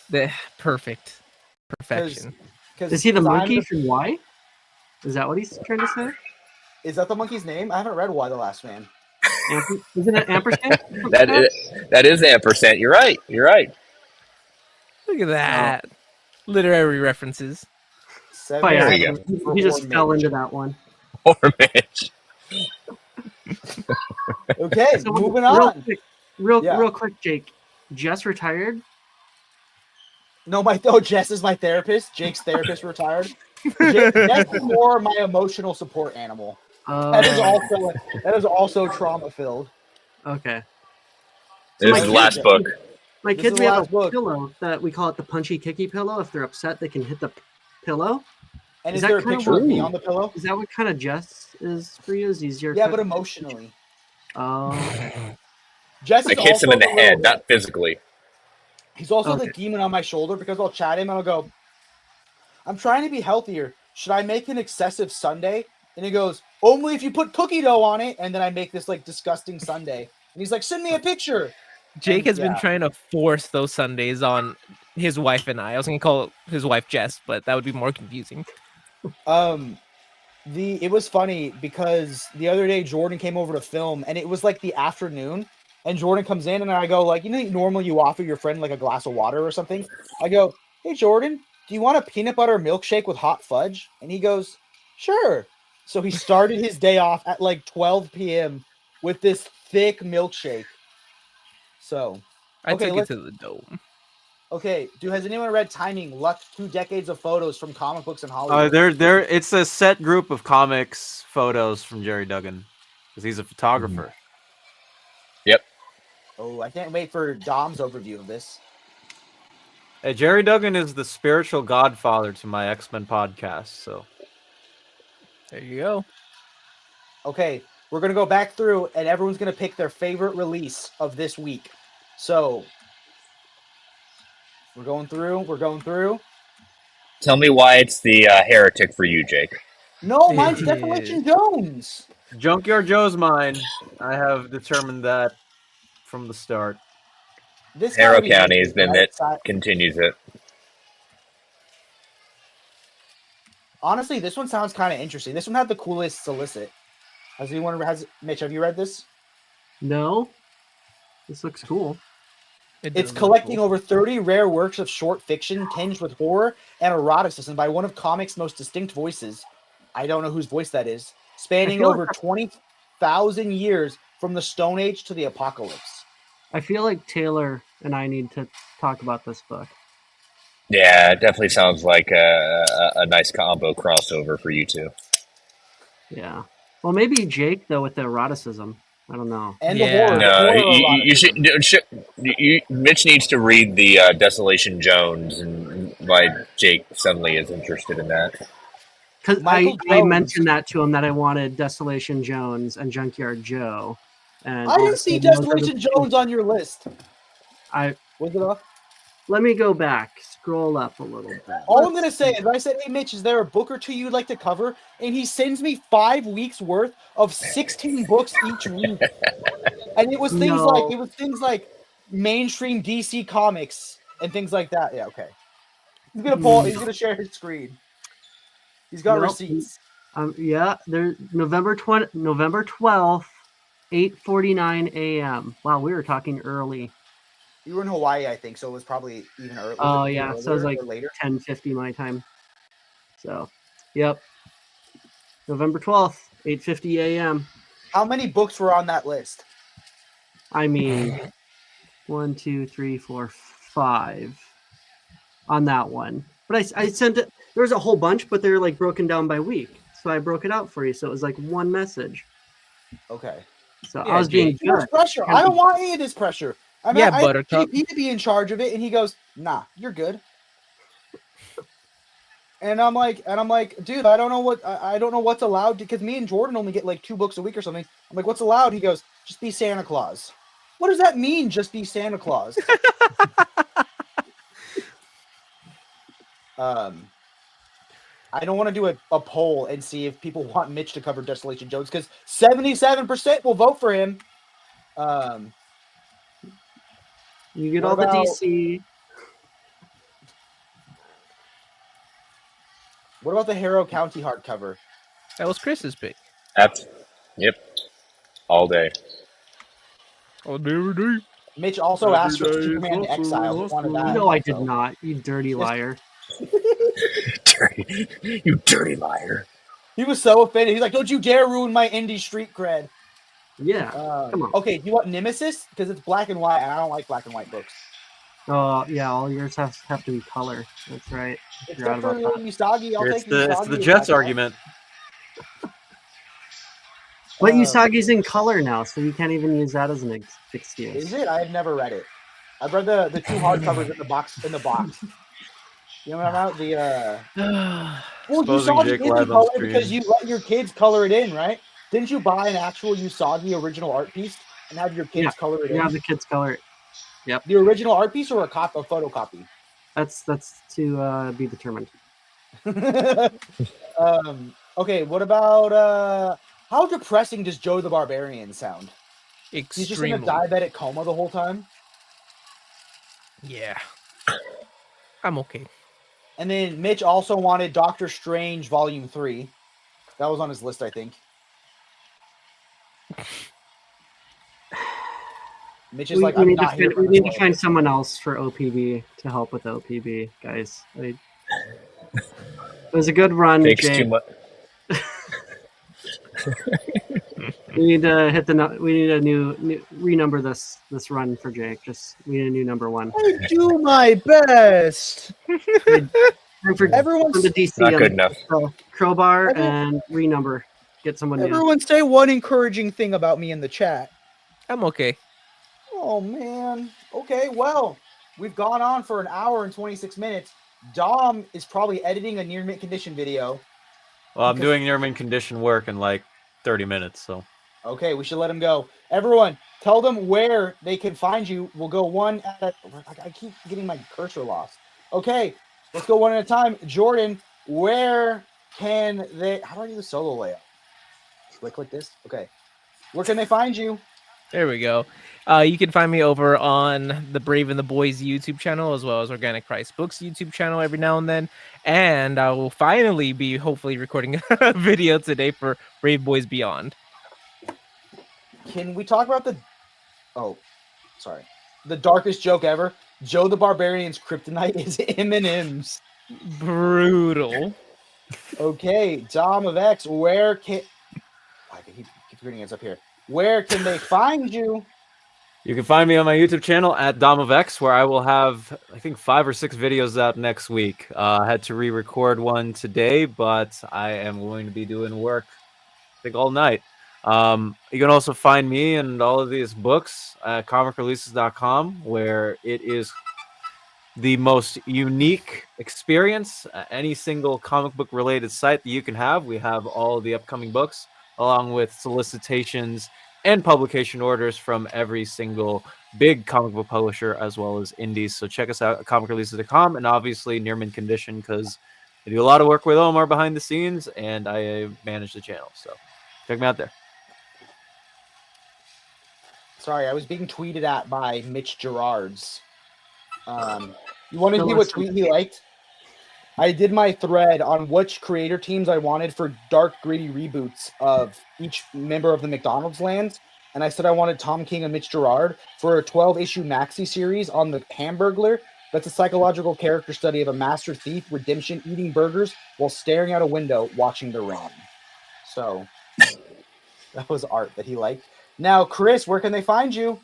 The perfect. Perfection. Is he the 'cause I'm monkey from Y? Is that what he's trying to say? Is that the monkey's name? I haven't read Why the Last Man. Isn't it ampersand? That is ampersand. You're right. You're right. Look at that. Literary references. Oh, yeah, There you he just fell into that one. Poor Mitch. Okay, So, moving real on. quick, Yeah. real quick, Jake. Jess retired. No, Jess is my therapist. Jake's therapist retired. Jess is more my emotional support animal. That is also trauma filled. Okay. This my is the kids- last book. My This kids, is we the have last a book. pillow that we call it the punchy kicky pillow. If they're upset, they can hit the pillow. And Is is there a that kinda picture of me what- on the pillow? Is that what kind of Jess is for you? Is easier? Yeah, but emotionally. Oh, okay. Jess I is kiss him also in the the head, little- not physically. He's also the Okay. demon on my shoulder because I'll chat him and I'll go, I'm trying to be healthier. Should I make an excessive sundae? And he goes, only if you put cookie dough on it. And then I make this like disgusting sundae. And he's like, send me a picture. Jake And, has been yeah. trying to force those Sundays on his wife and I. I was going to call his wife Jess, but that would be more confusing. It was funny because the other day Jordan came over to film and it was like the afternoon and Jordan comes in and I go like, normally you offer your friend like a glass of water or something. I go, hey Jordan, do you want a peanut butter milkshake with hot fudge? And he goes, sure. So he started his day off at like 12 p.m. with this thick milkshake. So, I Okay, took it let's- to the dome. okay, has anyone read Timing? Luck, 2 decades of photos from comic books in Hollywood. It's a set group of comics photos from Jerry Duggan because he's a photographer. Oh, I can't wait for Dom's overview of this. Jerry Duggan is the spiritual godfather to my X-Men podcast. So There you go. Okay, we're going to go back through and everyone's going to pick their favorite release of this week. So, we're going through. Tell me why it's the heretic for you, Jake. No, mine's It Desolation Jones. Junkyard Joe's mine. I have determined that from the start. This Harrow gotta be County Mitch's, has been right? it. Continues it. Honestly, this one sounds kind of interesting. This one had the coolest solicit. Mitch, have you read this? No, this looks cool. It It's does look collecting cool. over 30 rare works of short fiction tinged with horror and eroticism by one of comics' most distinct voices. I don't know whose voice that is. Spanning feel like over 20,000 years from the Stone Age to the Apocalypse. I feel like Taylor and I need to talk about this book. Yeah, it definitely sounds like a nice combo crossover for you two. Yeah. Well, maybe Jake though with the eroticism. I don't know. And Yeah. the horror. No, horror you eroticism. should. Mitch needs to read the Desolation Jones, and why Jake suddenly is interested in that. Because Michael I Jones. mentioned that to him that I wanted Desolation Jones and Junkyard Joe. And I didn't see Desolation Jones on your list. I Was it up? let me go back, scroll up a little bit. All I'm gonna say is, I said, "Hey, Mitch, is there a book or two you'd like to cover?" And he sends me 5 weeks worth of 16 books each week, and it was things like mainstream DC comics and things like that. Yeah, okay. He's gonna share his screen. He's got Nope. receipts. Yeah, there November 12th, 8:49 a.m. Wow, we were talking early. You were in Hawaii, I think, so it was probably even earlier. Oh yeah, so it was like later. 10:50 my time. So, yep. November 12th, 8:50 a.m. How many books were on that list? I mean, 1, 2, 3, 4, 5 on that one. But I sent it. There was a whole bunch, but they're like broken down by week. So I broke it out for you. So it was like one message. Okay. So Yeah, I was being Too much good. pressure. I don't want any of this pressure. I Yeah, I Buttercup. JP to be in charge of it, and he goes, "Nah, you're good." And I'm like, dude, I don't know what's allowed because me and Jordan only get like 2 books a week or something. I'm like, what's allowed? He goes, just be Santa Claus. What does that mean? Just be Santa Claus. I don't want to do a poll and see if people want Mitch to cover Desolation Jones because 77% will vote for him. You get What all the about- DC. What about the Harrow County hardcover? That was Chris's pick. Yep, all day. Oh, dude. Mitch also asked for Superman to Exile. He wanted that. No, I did also. not. You dirty liar. You dirty liar. He was so offended. He's like, "Don't you dare ruin my indie street cred." Yeah. Come on. Okay, do you want Nemesis? Because it's black and white, and I don't like black and white books. Yeah, all yours have to be color. That's right. I forgot Except for about that. Usagi, I'll It's take the Usagi. Jets argument. But Usagi's in color now, so you can't even use that as an excuse. Is it? I have never read it. I've read the 2 hardcovers in the box. You know what I'm about? Well, Exposing Usagi Jake is in live on color stream. because you let your kids color it in, right? Didn't you buy an actual Usagi original art piece and have your kids color it in? Yeah, the kids color it. Yep. The original art piece or a photocopy? That's to be determined. Okay, what about how depressing does Joe the Barbarian sound? He's just in a Extremely. diabetic coma the whole time. Yeah. I'm okay. And then Mitch also wanted Doctor Strange Volume 3. That was on his list, I think. Mitch is We like, I'm need not here. we need to find someone else for OPB to help with OPB, guys. It was a good run, Takes Jake. too much. We need to hit we need a new renumber this run for Jake. We need a new number 1. I do my best. Everyone's from the DC Not good enough. Crowbar and renumber. Get someone new. Everyone say one encouraging thing about me in the chat. I'm okay. Oh man. Okay, well, we've gone on for an hour and 26 minutes. Dom is probably editing a near mint condition video. Well, I'm doing near mint condition work in like 30 minutes, so. Okay, we should let him go. Everyone, tell them where they can find you. We'll go one at I keep getting my cursor lost. Okay, let's go one at a time. Jordan, where can they how do I do the solo layout? Click this. Okay. Where can they find you? There we go. You can find me over on the Brave and the Boys YouTube channel, as well as Organic Price Books YouTube channel every now and then. And I will finally be hopefully recording a video today for Brave Boys Beyond. Can we talk about the darkest joke ever? Joe the Barbarian's kryptonite is M&M's. Brutal. Okay, Dom of X, where can I keep reading it's up here. Where can they find you? You can find me on my YouTube channel at Dom of X, where I will have, I think, 5 or 6 videos out next week. I had to re-record one today, but I am going to be doing work, I think, all night. You can also find me and all of these books at comicreleases.com, where it is the most unique experience, any single comic book related site that you can have. We have all of the upcoming books, along with solicitations and publication orders from every single big comic book publisher, as well as indies. So check us out at comicreleases.com, and obviously near mint condition, because I do a lot of work with Omar behind the scenes, and I manage the channel. So check me out there. Sorry, I was being tweeted at by Mitch Gerards. You want to see what tweet he liked? I did my thread on which creator teams I wanted for dark, gritty reboots of each member of the McDonald's lands. And I said I wanted Tom King and Mitch Gerard for a 12-issue maxi series on the Hamburglar. That's a psychological character study of a master thief redemption eating burgers while staring out a window watching the rain. So that was art that he liked. Now, Chris, where can they find you?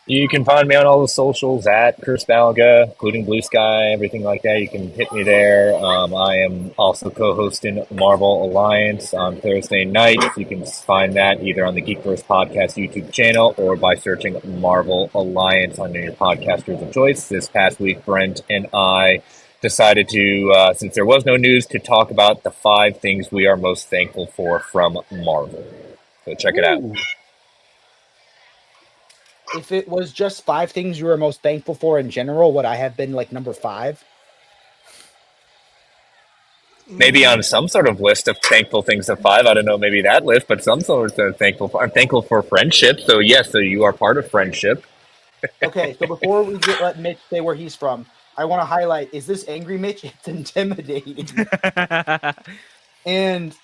You can find me on all the socials at Chris Balga, including Blue Sky, everything like that. You can hit me there. I am also co-hosting Marvel Alliance on Thursday nights. You can find that either on the Geekverse Podcast YouTube channel or by searching Marvel Alliance on your podcasters of choice. This past week, Brent and I decided to, since there was no news, to talk about the 5 things we are most thankful for from Marvel. So check it out. If it was just 5 things you were most thankful for in general, would I have been like number 5? Maybe on some sort of list of thankful things of 5. I don't know, maybe that list, but some sort of thankful for. I'm thankful for friendship. So yes, so you are part of friendship. Okay, so before we let Mitch say where he's from, I want to highlight: is this angry Mitch? It's intimidating. and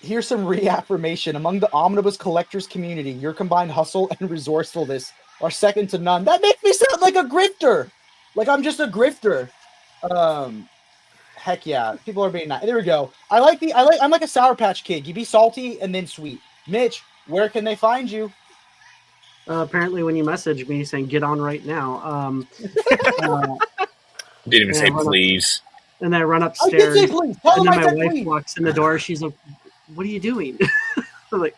here's some reaffirmation. Among the omnibus collectors community, your combined hustle and resourcefulness are second to none. That makes me sound like a grifter. Like I'm just a grifter. Heck yeah. People are being nice. There we go. I'm like a Sour Patch Kid. You be salty and then sweet. Mitch, where can they find you? Apparently when you message me saying get on right now. Didn't even say please. And then I run I upstairs. did say please. Tell And them then I my said wife please. walks in the door. She's like, what are you doing? I'm like,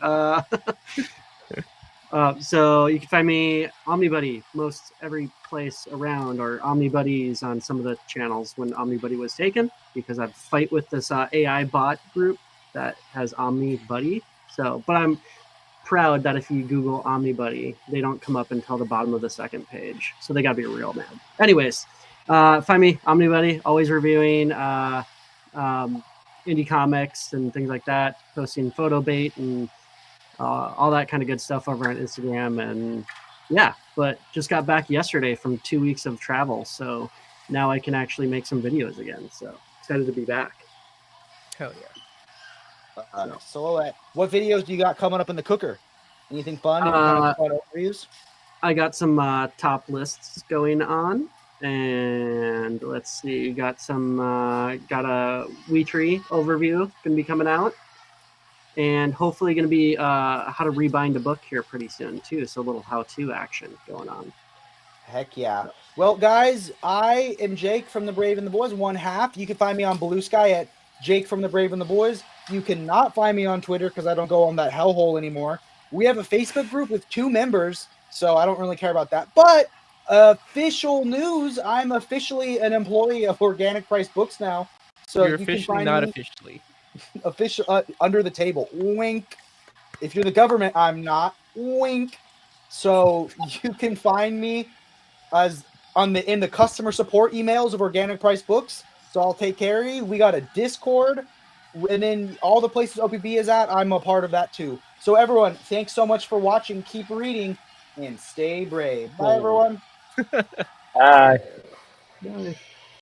so you can find me OmniBuddy most every place around, or OmniBuddies on some of the channels when OmniBuddy was taken, because I fight with this AI bot group that has OmniBuddy. So, but I'm proud that if you Google OmniBuddy, they don't come up until the bottom of the second page. So they gotta be real mad. Anyways, find me OmniBuddy, always reviewing indie comics and things like that, posting photo bait and all that kind of good stuff over on Instagram. And yeah, but just got back yesterday from 2 weeks of travel, so now I can actually make some videos again. So excited to be back. Hell yeah. Silhouette. What videos do you got coming up in the cooker? Anything fun? Any kind of fun overviews? I got some top lists going on, and let's see, got a WeTree overview gonna be coming out, and hopefully gonna be how to rebind a book here pretty soon too. So a little how-to action going on. Heck yeah. Well, guys, I am Jake from the Brave and the Boys, one half. You can find me on Blue Sky at Jake from the Brave and the Boys. You cannot find me on Twitter because I don't go on that hellhole anymore. We have a Facebook group with 2 members, so I don't really care about that. But official news, I'm officially an employee of Organic Price Books now. So You're you officially, can find not me officially. official under the table. Wink. If you're the government, I'm not. Wink. So you can find me as in the customer support emails of Organic Price Books. So I'll take care of you. We got a Discord, and then all the places OPB is at, I'm a part of that too. So everyone, thanks so much for watching. Keep reading and stay brave. Bye, everyone. Bye. Bye.